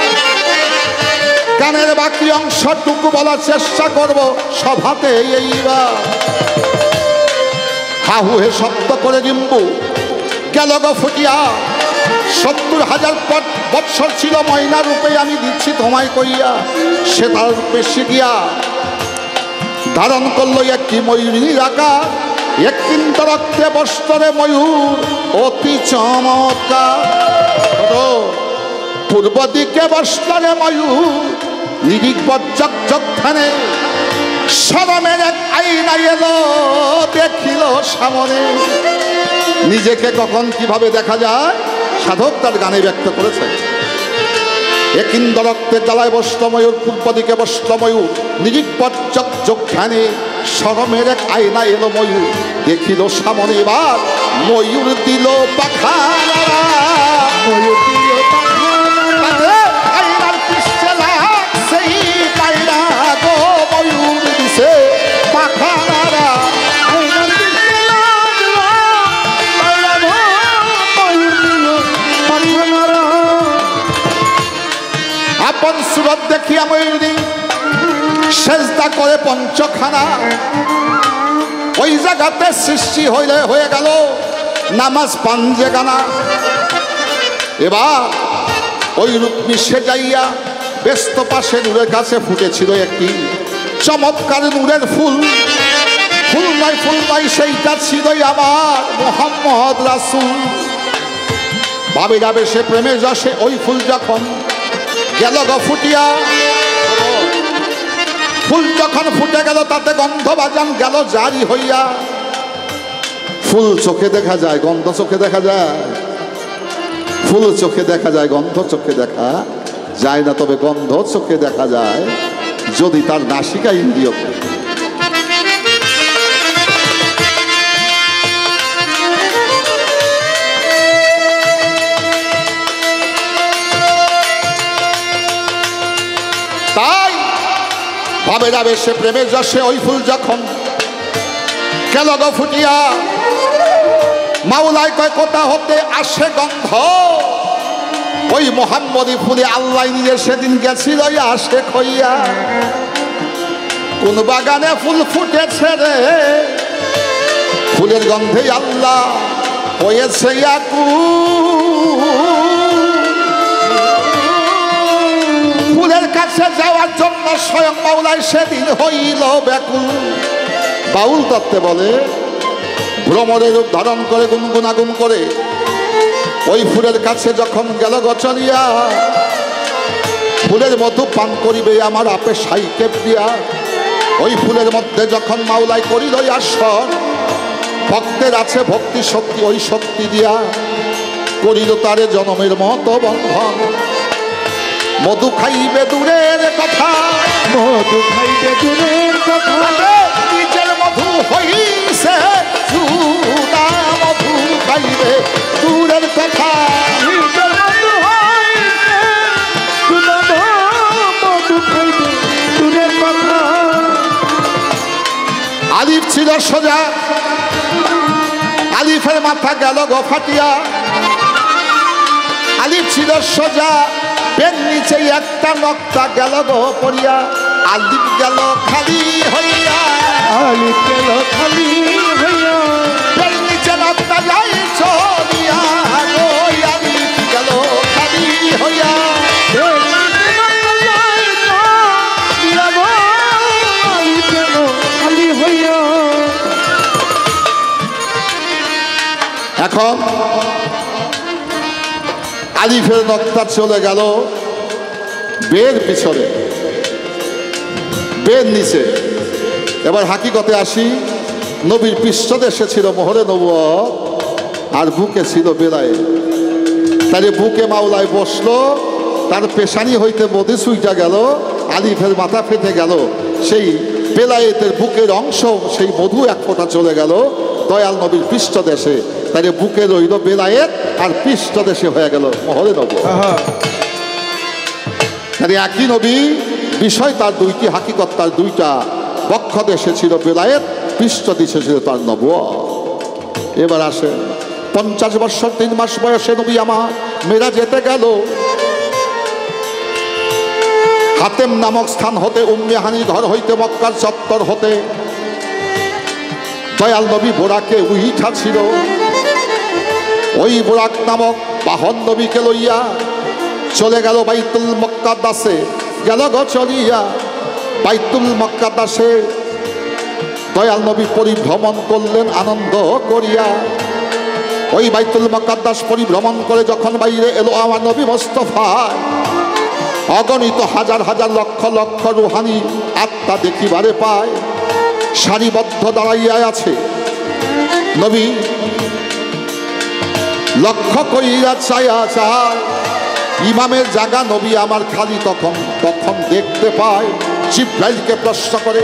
কানের বাকি অংশটুকু বলার চেষ্টা করব সভাতে। এইবার হাহু হে শব্দ করে ডিম্বু গেল গো ফুটিয়া। ৭০,০০০ বৎসর ছিল ময়না রূপে, আমি দিচ্ছি তোমায় কইয়া। সে তার পেশে গিয়া ধারণ করলো একটি ময়ূরীর আকার, এক কিন্তু রক্তে বস্ত্রে ময়ূর অতি চমৎকার। পূর্ব দিকে বস্ত্রে ময়ূর নিরিক বজ্রখানে, শরমের এক আইনা এলো দেখিল সামনে। নিজেকে কখন কিভাবে দেখা যায় সাধক তার গানে ব্যক্ত করেছে। একিন্দ রক্তের জ্বালায় বস্ত্র ময়ূর, পূর্ব দিকে বস্ত্র ময়ূর নিরিক বজ্রখানে, শরমের এক আয়না এলো ময়ূর দেখিল সামনে। এবার ময়ূর দিল পাখা, ময়ূর দিল আয়নার পৃষ্ঠে লাগছে পায়রা গো, ময়ূর দিছে পাখা। আপন সুরত দেখিয়া ময়ূরী সেজদা করে পঞ্চখানা, ওই জায়গাতে সৃষ্টি হয়ে গেল নামাজ পাঞ্জে গানা। এবার ওই রূপ মিশে যাইয়া ব্যস্ত পাশে নূরের কাছে ফুটেছিল একটি চমৎকার নূরের ফুল। ফুল নয় সেইটা ছিলই আমার মোহাম্মদ রাসূল। ভাবে যাবে সে প্রেমের যশে ওই ফুল যখন গেল গো ফুটিয়া। ফুল যখন ফুটে গেল তাতে গন্ধ বাজান গেল জারি হইয়া। ফুল চোখে দেখা যায়, গন্ধ চোখে দেখা যায়। ফুল চোখে দেখা যায়, গন্ধ চোখে দেখা যায় না, তবে গন্ধ চোখে দেখা যায় যদি তার নাসিকা ইন্দ্রিয়। ভাবের আবেশে প্রেমের যশে ওই ফুল যখন গেল গো ফুটিয়া, মাওলায় কয় কোথা হতে আসে গন্ধ, ওই মোহাম্মদী ফুলে আল্লাহ নিয়ে সেদিন গেছিল আসে খইয়া। কোন বাগানে ফুল ফুটেছে রে, ফুলের গন্ধে আল্লাহ হয়েছে আকুল। ফুলের কাছে যাওয়ার জন্য স্বয়ং মাওলায় সেদিন হইল ব্যাকুল। বাউল তত্ত্বে বলে ভ্রমরের রূপ ধারণ করে গুনগুনাগুন করে ওই ফুলের কাছে যখন গেল গচলিয়া, ফুলের মধু পান করিবে আমার আপে সাইকে দিয়া। ওই ফুলের মধ্যে যখন মাওলাই করিল আসন, ভক্তের আছে ভক্তি শক্তি, ওই শক্তি দিয়া করিল তারে জনমের মতো বন্ধন। মধু খাইবে দূরের কথা, মধু খাইবে দূরের কথা, নিজের মধু হইছে চুনা, মধু খাইবে দূরের কথা। নিজের মধু হইছে চুনা, মধু খাইবে দূরের কথা। আলিফ ছিল সোজা, আলিফের মাথা গেল গো ফাটিয়া। আলিফ ছিল সোজা, পেন নিচে একটা নকটা গেল গো পড়িয়া। আলিফ গেল খালি হইয়া, আলিফ গেল খালি হইয়া, পেন নিচে নকটা যাই চলিয়া। ওই আলিফ গেল খালি হইয়া, আলিফ গেল খালি হইয়া। এখন আলিফের নকটা চলে গেল বের পিছনে, বের নিচে। এবার হাকিকতে আসি, নবীর পৃষ্ঠদেশে ছিল মোহরে নবুয়ত আর বুকে ছিল বেলায়েত। তাহলে বুকে মাওলায় বসলো, তার পেশানি হইতে মধু সুইটা গেল, আলিফের মাথা ফেটে গেল, সেই বেলায়েতের বুকের অংশ সেই মধু এক ফোঁটা চলে গেল দয়াল নবীর পৃষ্ঠদেশে। তাহলে বুকে রইল বেলায়েত আর পৃষ্ঠদেশে হয়ে গেল মোহরে নবুয়ত। তাহলে একই নবী, বিষয় তার দুইটি, হাকিকত তার দুইটা। বক্ষ দেশে ছিল বেলায়েত, পৃষ্ঠ দেশে ছিল তার নবুয়ত। এবার আসে 50 বছর 3 মাস বয়সে নবী আমার মেরা যেতে গেল। হাতেম নামক স্থান হতে, উম্মে হানি ঘর হইতে, মক্কার চত্বর হতে দয়াল নবী বোরাকে উইঠা ছিল। ওই বোরাক নামক বাহন নবীকে লইয়া চলে গেল বাইতুল মুকাদ্দাসে, গেল গো চলিয়া। বাইতুল মুকাদ্দাসে দয়াল নবী পরিভ্রমণ করলেন আনন্দ করিয়া। ওই বাইতুল মুকাদ্দাস পরিভ্রমণ করে যখন বাইরে এলো আমার নবী মোস্তফা, অগণিত হাজার হাজার লক্ষ লক্ষ রুহানি আত্মা দেখিবারে পায়, সারিবদ্ধ দাঁড়াইয়া আছে। নবী লক্ষ্য করিয়া চায়া চায়, ইমামের জায়গা নবী আমার খালি। তখন তখন দেখতে পায় জিব্রাইলকে প্রশ্ন করে,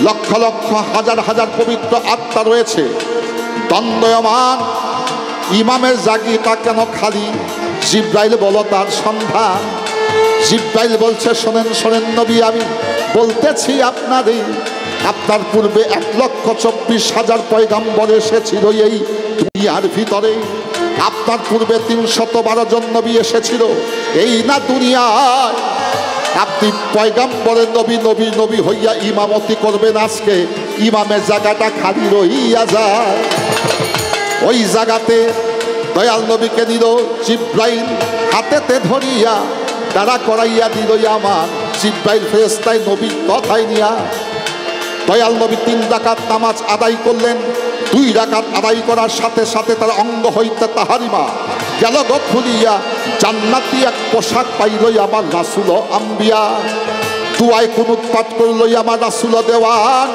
লক্ষ লক্ষ হাজার হাজার পবিত্র আত্মা রয়েছে দ্বন্দ্বয়মান, ইমামের জায়গাটা কেন খালি? জিব্রাইল বলো তার সন্ধান। জিব্রাইল বলছে, শোনেন শোনেন নবী, আমি বলতেছি আপনারই, আপনার পূর্বে 1,24,000 পয়গাম্বর এসেছিল এই দুনিয়ার ভিতরে। আপনার পূর্বে 312 জন নবী এসেছিল এই না দুনিয়ায়। আপনি পয়গাম্বরের নবী, নবী নবী হইয়া ইমামতি করবেন আজকে, ইমামের জায়গাটা খালি রইয়া যায়। ওই জায়গাতে দয়াল নবীকে নিল জিব্রাইল, হাতেতে ধরিয়া দাঁড়া করাইয়া দিল আমার। জিব্রাইল ফেরেশতায় নবী কথায় নিয়া দয়াল নবী 3 রাকাত নামাজ আদায় করলেন। 2 রাকাত আদায় করার সাথে সাথে তার অঙ্গ হইতে তাহারিমা গেল গো খুলিয়া। জান্নাতি এক পোশাক পাইল আমার রাসূল আম্বিয়া। দুয়ায় কুনুত পাঠ করল আমার রাসূল দেওয়ান।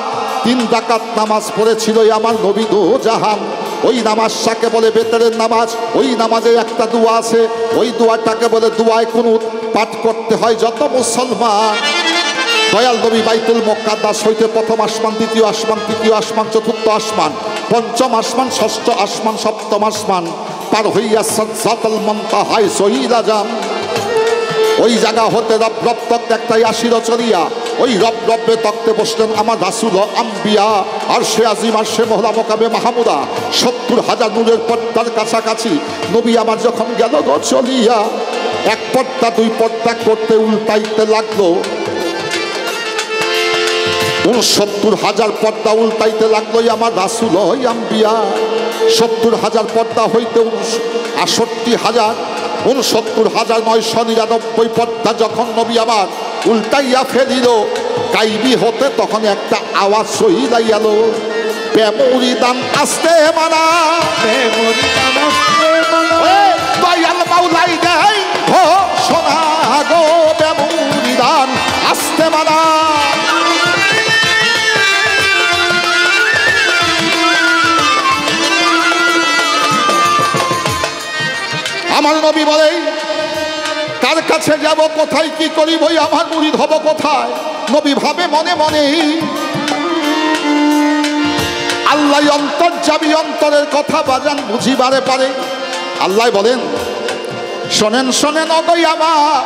3 রাকাত নামাজ পড়েছিল আমার নবী দো জাহান। ওই নামাজটাকে বলে বেতরের নামাজ। ওই নামাজে একটা দোয়া আছে, ওই দোয়াটাকে বলে দোয়ায় কুনুত। পাঠ করতে হয় যত মুসলমান। দয়াল নবী বাইতুল মুকাদ্দাস হইতে প্রথম আসমান, দ্বিতীয় আসমান, তৃতীয় আসমান, চতুর্থ আসমান, পঞ্চম আসমান, ষষ্ঠ আসমান, সপ্তম আসমান পার হইয়া সিদরাতুল মুনতাহায় সহিলা যান। ওই জায়গা হতে রব রপ্তক একটাই আসিল চলিয়া। ওই রব্বে তক্তে বসলেন আমার রাসূল আম্বিয়া আর সে আজিম আর সে মহলা মোকাবে মাহমুদা 70,000 নূরের পর্দার কাছাকাছি নবী আমার যখন গেল গো চলিয়া এক পর্দা দুই পর্দা করতে উল্টাইতে লাগলো 69,000 পর্দা উল্টাইতে লাগলো আমার রাসূল আম্বিয়া 70,000 পর্দা হইতে 68,000 69,999 পর্দা যখন নবী আমার উল্টাইয়া ফেলিল কাইবি হতে তখন একটা আওয়াজ সহিলা গেল বেমুরিদান আসতে মানা বেমুরিদান আসতে মানা দয়াল মাওলাই দেয় ঘোষণা গো বেমুরিদান আসতে মানা আমার নবী বলে কার কাছে যাব কোথায় কি করিব আমার মুরিদ হব কোথায় নবী ভাবে মনে মনে আল্লাহ অন্তর যাবি অন্তরের কথা বাজান বুঝিবারে পারে আল্লাহ বলেন শোনেন শোনেন অগই আমার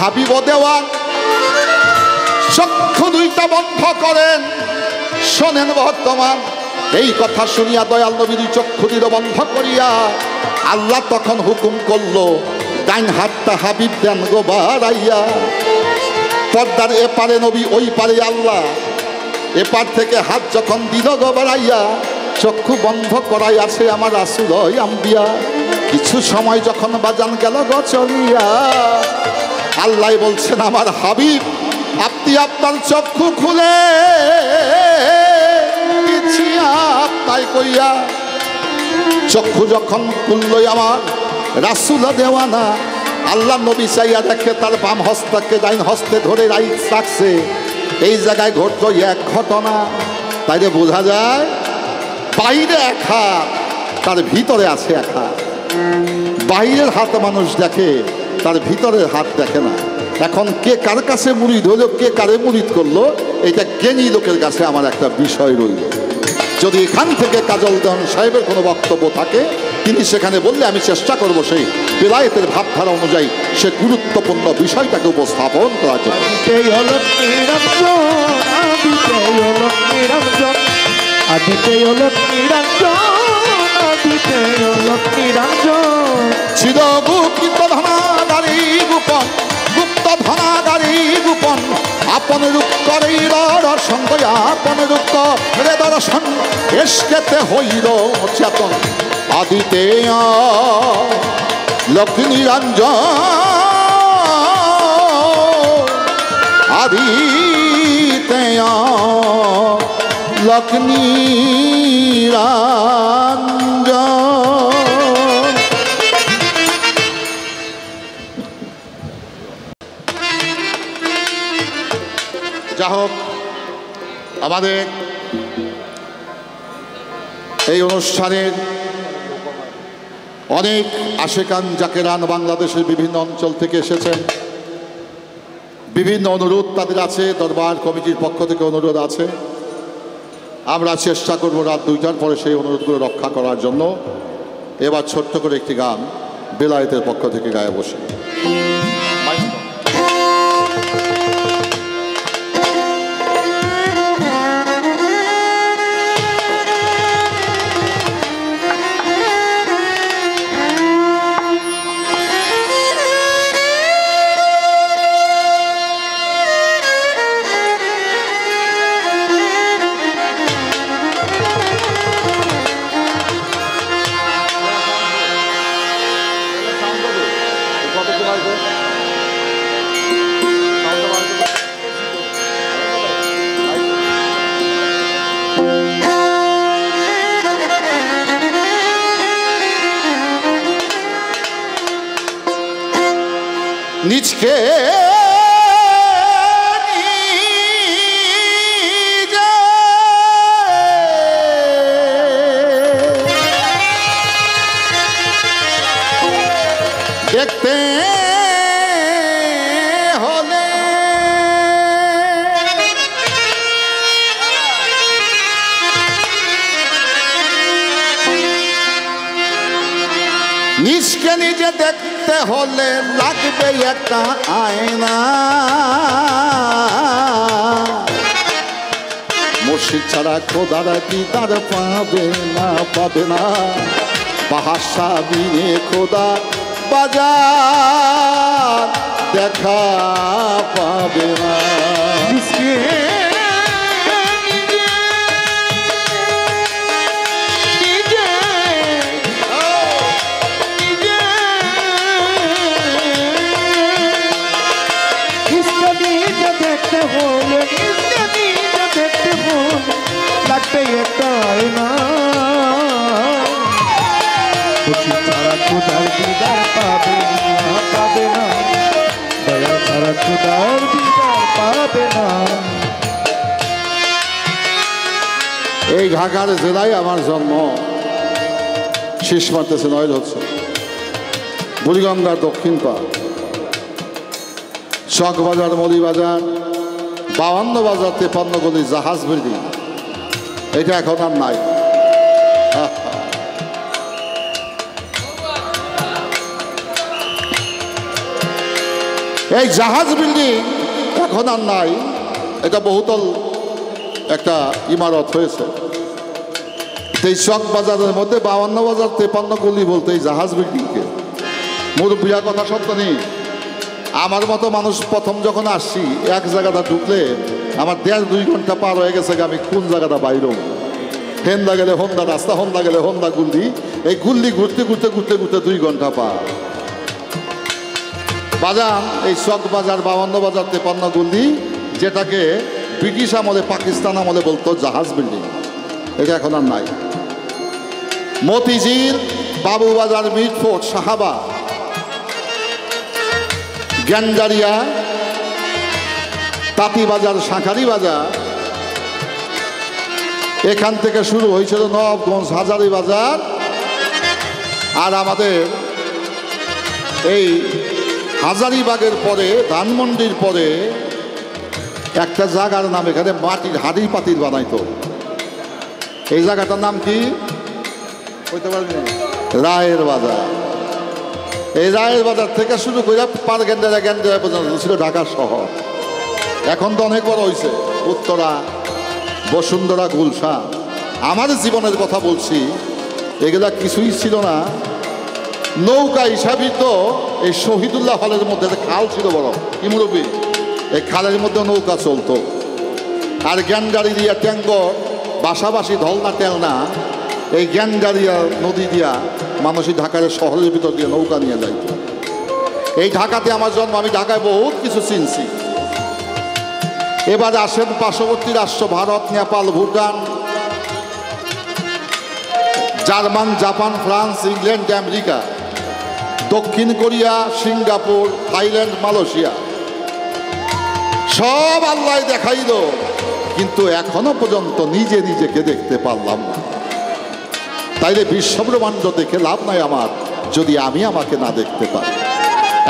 হাবিব দেওয়ান চক্ষু দুইটা বন্ধ করেন শোনেন বর্তমান এই কথা শুনিয়া দয়াল নবী দুই চক্ষু দিল বন্ধ করিয়া আল্লাহ তখন হুকুম করলো ডাইন হাতটা হাবিব দেন গো বাড়াইয়া পর্দার এপারে নবী ওই পারে আল্লাহ এপার থেকে হাত যখন দিল গো বাড়াইয়া চক্ষু বন্ধ করাই আছে আমার রাসূল আম্বিয়া কিছু সময় যখন বাজান গেল গো চলিয়া আল্লাহ বলছেন আমার হাবিব আপনি আপনার চক্ষু খুলে আপনাই কইয়া চক্ষু যখন খুললো আমার রাসূল দেওয়ানা আল্লাহ নবী চাইয়া দেখে তার বাম হস্তকে ডাইন হস্তে ধরে রাখছে এই জায়গায় ঘটলো এক ঘটনা তাইলে বোঝা যায় বাইরে এক হাত তার ভিতরে আছে এক হাত বাইরের হাত মানুষ দেখে তার ভিতরের হাত দেখে না এখন কে কার কাছে মুরিদ হলো কে কারে মুরিদ করলো এটা জ্ঞানী লোকের কাছে আমার একটা বিষয় রইল যদি এখান থেকে কাজল দেওয়ান সাহেবের কোনো বক্তব্য থাকে তিনি সেখানে বললে আমি চেষ্টা করব সেই বেলায়েতের ভাবধারা অনুযায়ী সে গুরুত্বপূর্ণ বিষয়টাকে উপস্থাপন করার জন্য ছিল গুপ্ত ধনাগারী গোপন গুপ্ত ধনাগারী গোপন আপন রূপ করে দর্শন আপন রূপ করে দর্শন এসকেতে হইল চেতন আদিতে লক্ষ্মী নিরঞ্জন আদিতে লক্ষ্মী নিরঞ্জন যা হোক আমাদের এই অনুষ্ঠানের অনেক আশেকান জাকেরান বাংলাদেশের বিভিন্ন অঞ্চল থেকে এসেছেন বিভিন্ন অনুরোধ তাদের আছে দরবার কমিটির পক্ষ থেকে অনুরোধ আছে আমরা চেষ্টা করব রাত 2টার পরে সেই অনুরোধগুলো রক্ষা করার জন্য এবার ছোট্ট করে একটি গান বেলায়েতের পক্ষ থেকে গায়ে বসে নিজকে দেখতে হলে নিজকে নিজে দেখতে হলে লাগবে একটা আয়না মুর্শিদ ছাড়া খোদার দিদার পাবে না, পাবে না। বাহাসা বিনে খোদা বাজার দেখা পাবে না। দেখতে হলে দেখতে হলে লাগবে একটা না, ছাড়া খোদার দিদার পাবে না, পাবে না। দয়া ছাড়া খোদার দিদার পাবে না। এই ঢাকার জেলায় আমার জন্ম। শীষ মারতেছে, নয় হচ্ছে বুড়িগঙ্গার দক্ষিণ পা, চকবাজার, মলিবাজার, 52 বাজার, 53 গলি, জাহাজ বিল্ডিং। এটা এখন আর নাই। এই জাহাজ বিল্ডিং এখন আর নাই। এটা বহুতল একটা ইমারত হয়েছে। এই চকবাজারের মধ্যে 52 বাজার, 53 গলি বলতে এই জাহাজ বিল্ডিংকে মুরব্বিয়া কথা সত্য নেই। আমার মতো মানুষ প্রথম যখন আসছি, এক জায়গাটা ঢুকলে আমার 1.5-2 ঘন্টা পার হয়ে গেছে। আমি কোন জায়গাটা বাইর, হেন্দা গেলে হন্দা রাস্তা, হন্দা গেলে হন্দা গুল্লি, এই গুল্লি ঘুরতে ঘুরতে ঘুরতে ঘুরতে 2 ঘন্টা পার। বাজার এই চক বাজার, 52 বাজার, 53 গলি, যেটাকে ব্রিটিশ আমলে, পাকিস্তান আমলে বলতো জাহাজ বিল্ডিং, এটা এখন আর নাই। মতিঝিল, বাবুবাজার, মিটফোর্ট, শাহাবা, গ্যান্ডারিয়া, তাঁতিবাজার, শাঁখারি বাজার, এখান থেকে শুরু হয়েছিল নবাবগঞ্জ, হাজারি বাজার। আর আমাদের এই হাজারিবাগের পরে, ধানমন্ডির পরে একটা জায়গার নাম, এখানে মাটির হাড়ি পাতিল বানাইতো। এই জায়গাটার নাম কি? রায়ের বাজার। এই রায়ের বাজার থেকে শুরু করে পার গেন্ডারা গেন্ডারা পর্যন্ত ছিল ঢাকা শহর। এখন তো অনেক বড় হয়েছে, উত্তরা, বসুন্ধরা, গুলশান। আমার জীবনের কথা বলছি, এগুলা কিছুই ছিল না। নৌকা হিসাবে তো এই শহীদুল্লাহ হলের মধ্যে খাল ছিল বড়, কি মুরব্বী, এই খালের মধ্যে নৌকা চলতো। আর গ্যান্ডারি দিয়া ট্যাঙ্গর, বাসাবাসি, ধলনা টেলনা, এই গ্যান্ডারিয়া নদী দিয়া মানুষই ঢাকার শহরের ভিতর দিয়ে নৌকা নিয়ে যাইত। এই ঢাকাতে আমার জন্ম, আমি ঢাকায় বহুত কিছু চিনছি। এবার আসেন পার্শ্ববর্তী রাষ্ট্র Bharat, Nepal, Bhutan, German, Japan, France, England, America, দক্ষিণ কোরিয়া, সিঙ্গাপুর, থাইল্যান্ড, মালয়েশিয়া, সব আল্লাহ দেখাইল, কিন্তু এখনো পর্যন্ত নিজে নিজেকে দেখতে পারলাম না। তাইলে বিশ্বব্রহ্মাণ্ড দেখে লাভ নাই আমার, যদি আমি আমাকে না দেখতে পাই।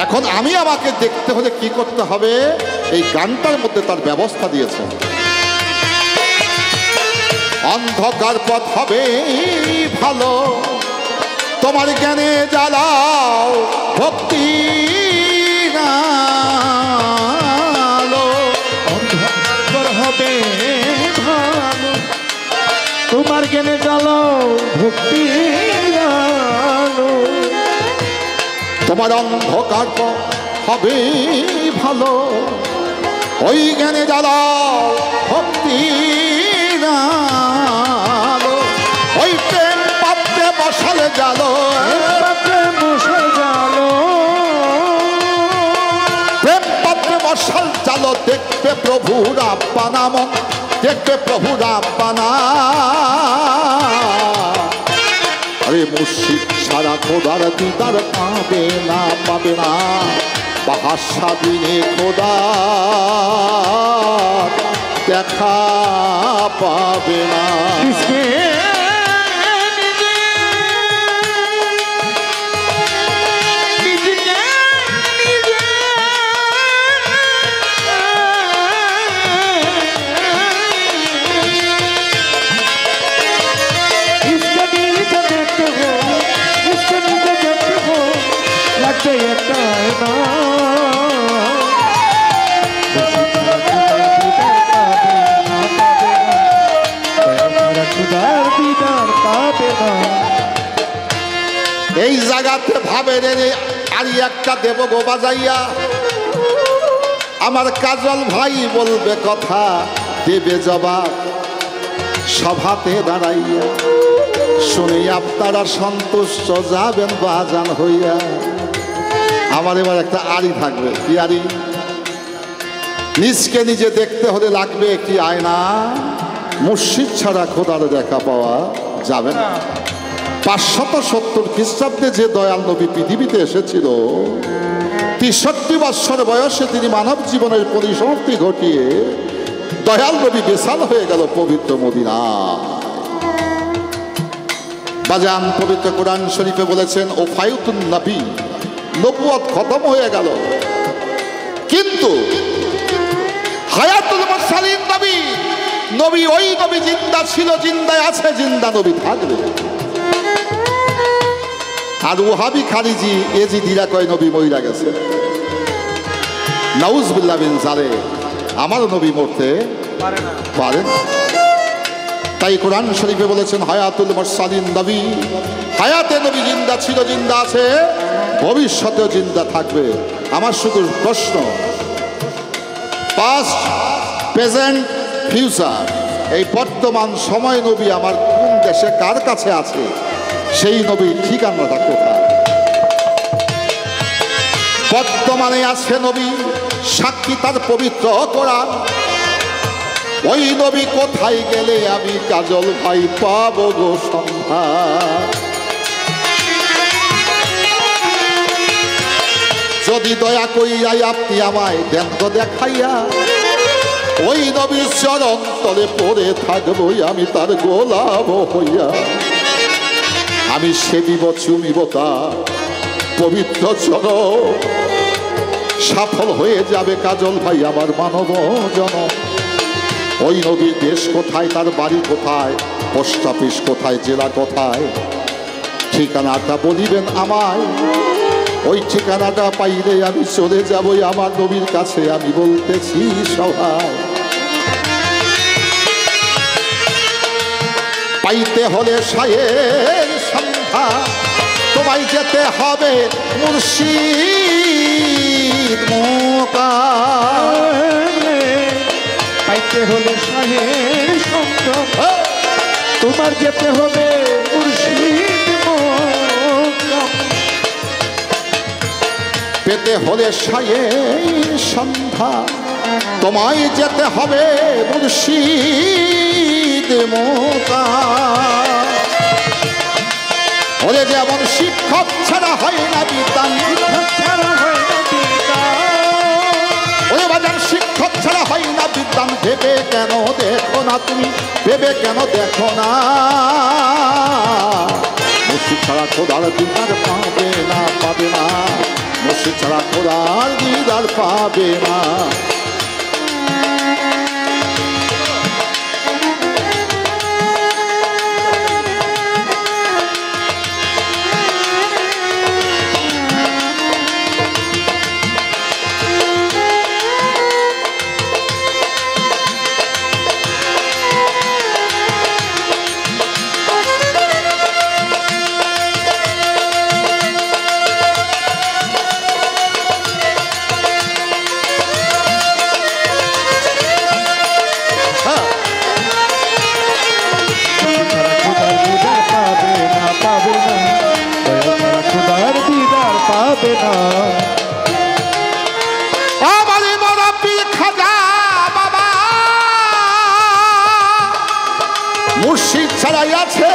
এখন আমি আমাকে দেখতে হলে কি করতে হবে? এই গানটার মধ্যে তার ব্যবস্থা দিয়েছে। অন্ধকার পথ হবে ভালো, তোমার জ্ঞানে জ্বালাও ভক্তি আলো। অন্ধকার হবে ভালো, তোমার জ্ঞানে জ্বালাও ভক্তি আলো। তোমার অন্ধকার পথ হবে ভালো, ওই জ্ঞানে জ্বালাও ভক্তি আলো। ওই প্রেম পাত্রে বসালে জ্বালো, প্রেম পাত্রে বসাল জ্বালো। দেখবে প্রভুর আব্বানা, মন দেখবে প্রভুর আব্বানা। আরে মুর্শিদ সারা খোদার দিদার পাবে না, পাবে না। বাহাসা বিনে খোদা দেখা পাবে না। জায়গাতে ভাবে রে আর একটা দেব গো বাজাইয়া, আমার কাজল ভাই বলবে কথা, দেবে জবাব সভাতে দাঁড়াইয়া। শুনে আপনারা সন্তুষ্ট যাবেন বাজান হইয়া। আমার এবার একটা আড়ি থাকবে। কি আড়ি? নিজকে নিজে দেখতে হলে লাগবে একটি আয়না, মুর্শিদ ছাড়া খোদার দেখা পাওয়া যাবে না। 570 খ্রিস্টাব্দে যে দয়াল নবী পৃথিবীতে এসেছিল, 63 বৎসর বয়সে তিনি মানব জীবনের পরিসমাপ্তি ঘটিয়ে দয়াল নবী বেসাল হয়ে গেল পবিত্র মদিনা। বাজান পবিত্র কোরআন শরীফে বলেছেন ও ফায়ুতুন নবী, নবুয়ত খতম হয়ে গেল, কিন্তু হায়াতুল মুরসালিন নবী, নবী ওই নবী জিন্দা ছিল, জিন্দায় আছে, জিন্দা নবী থাকবে। আর ওহাবি খারিজি এজিদিরা কয় নবী মইরা গেছে। নাউজুবিল্লাহ মিন যালিক, আমার নবী মরতে পারে না। তাই কোরআন শরীফে বলেছেন হায়াতুল মুরসালিন নবী, হায়াতে নবী জিন্দা ছিল, জিন্দা আছে, ভবিষ্যতেও জিন্দা থাকবে। আমার শুধু প্রশ্ন, পাস্ট, প্রেজেন্ট, ফিউচার, এই বর্তমান সময় নবী আমার কোন দেশে কার কাছে আছে? সেই নবীর ঠিকানাটা কোথায়? বর্তমানে আছে নবী, সাক্ষী তার পবিত্র কোরআন। ওই নবী কোথায় গেলে আমি কাজল ভাই পাবো গো সন্ধান? যদি দয়া কইরাই আপনি আমায় দেন তো দেখাইয়া, ওই নবীর চরণ তলে পড়ে থাকবই আমি তার গোলাম হইয়া। আমি সেবিব চুমিব তার পবিত্র চরণ, সফল হয়ে যাবে কাজল ভাই আমার মানব জনম। ওই নবীর দেশ কোথায়, তার বাড়ি কোথায়, পোস্ট অফিস কোথায়, জেলা কোথায়, ঠিকানাটা বলিবেন আমায়। ওই ঠিকানাটা পাইলে আমি চলে যাবই আমার নবীর কাছে, আমি বলতেছি সবাই। পাইতে হলে সায়ের সন্ধ্যা, তোমায় যেতে হবে মুর্শিদ মোকা। পাইতে হলে শাহের সন্ধ্যা, তোমার যেতে হবে মুর্শিদ মোকা। পেতে হলে সায়ের সন্ধ্যা, তোমায় যেতে হবে মুর্শিদ মোকা। ওরে যেমন শিক্ষক ছাড়া হয় না বিদ্যান, ওরে বাজান শিক্ষক ছাড়া হয় না বিদ্যান। ভেবে কেন দেখো না তুমি, ভেবে কেন দেখো না? মুর্শিদ ছাড়া খোদার দিদার পাবে না, পাবে না। মুর্শিদ ছাড়া খোদার দিদার পাবে না। মুর্শিদ ছাড়াই আছে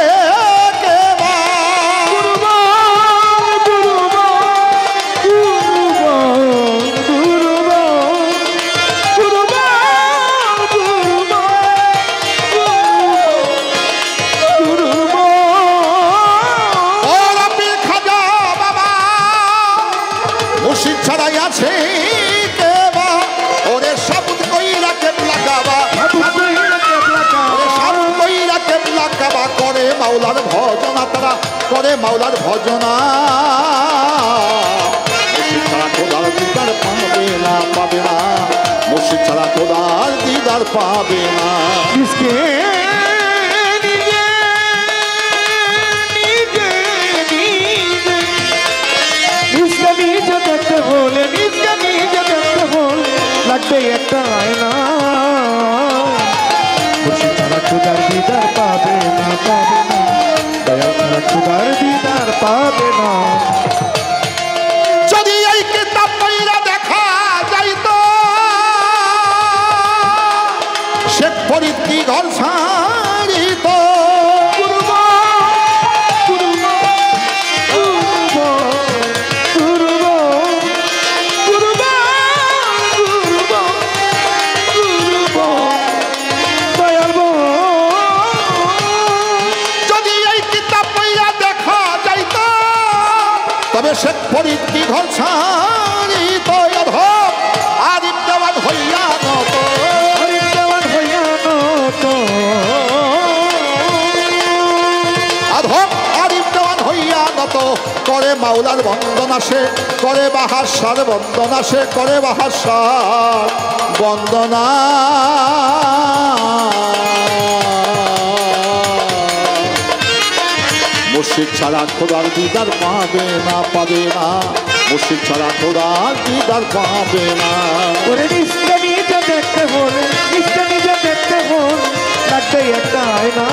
মুর্শিদ ছাড়াই আছে কে বা? ওরে সাবুত কইরা কেবলা কাবা, কাবা করে মাওলার ভজনা, তারা করে মাওলার ভজনা। মুর্শিদ ছাড়া খোদার দিদার পাবে না, পাবে না। মুর্শিদ ছাড়া খোদার দিদার পাবে না। লাগবে একটা আয়না মুর্শিদ ছাড়া খুদার দিদার পাবে না পাবে না দয়াল ছাড়া খুদার দিদার পাবে না যদি এই কিতাব পড়া দেখা যাইতো শেখ ফরিদ কি ঘর ছাড়িত তবে শেখ ফরিদ কি ঘর ছাড়িত আরিফ দেওয়ান হইয়া নত আরিফ দেওয়ান হইয়া নত আধক আরিফ দেওয়ান হইয়া নত করে মাওলার বন্দনা সে করে বাহার বন্দনা সে করে বাহার বন্দনা মুর্শিদ ছাড়া খোদার দিদার পাবে না পাবে না মুর্শিদ ছাড়া খোদার দিদার পাবে না ওরে নিশ্চয় নিজে দেখতে হলে নিশ্চয় নিজে দেখতে হল লাগবে একটা আয়না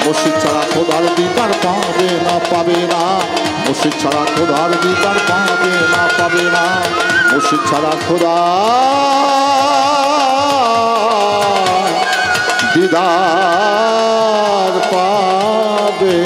মুর্শিদ ছাড়া খোদার দিদার পাবে না পাবে না মুর্শিদ ছাড়া খোদার দিদার পাবে না পাবে না মুর্শিদ ছাড়া খোদা দিদার পাবে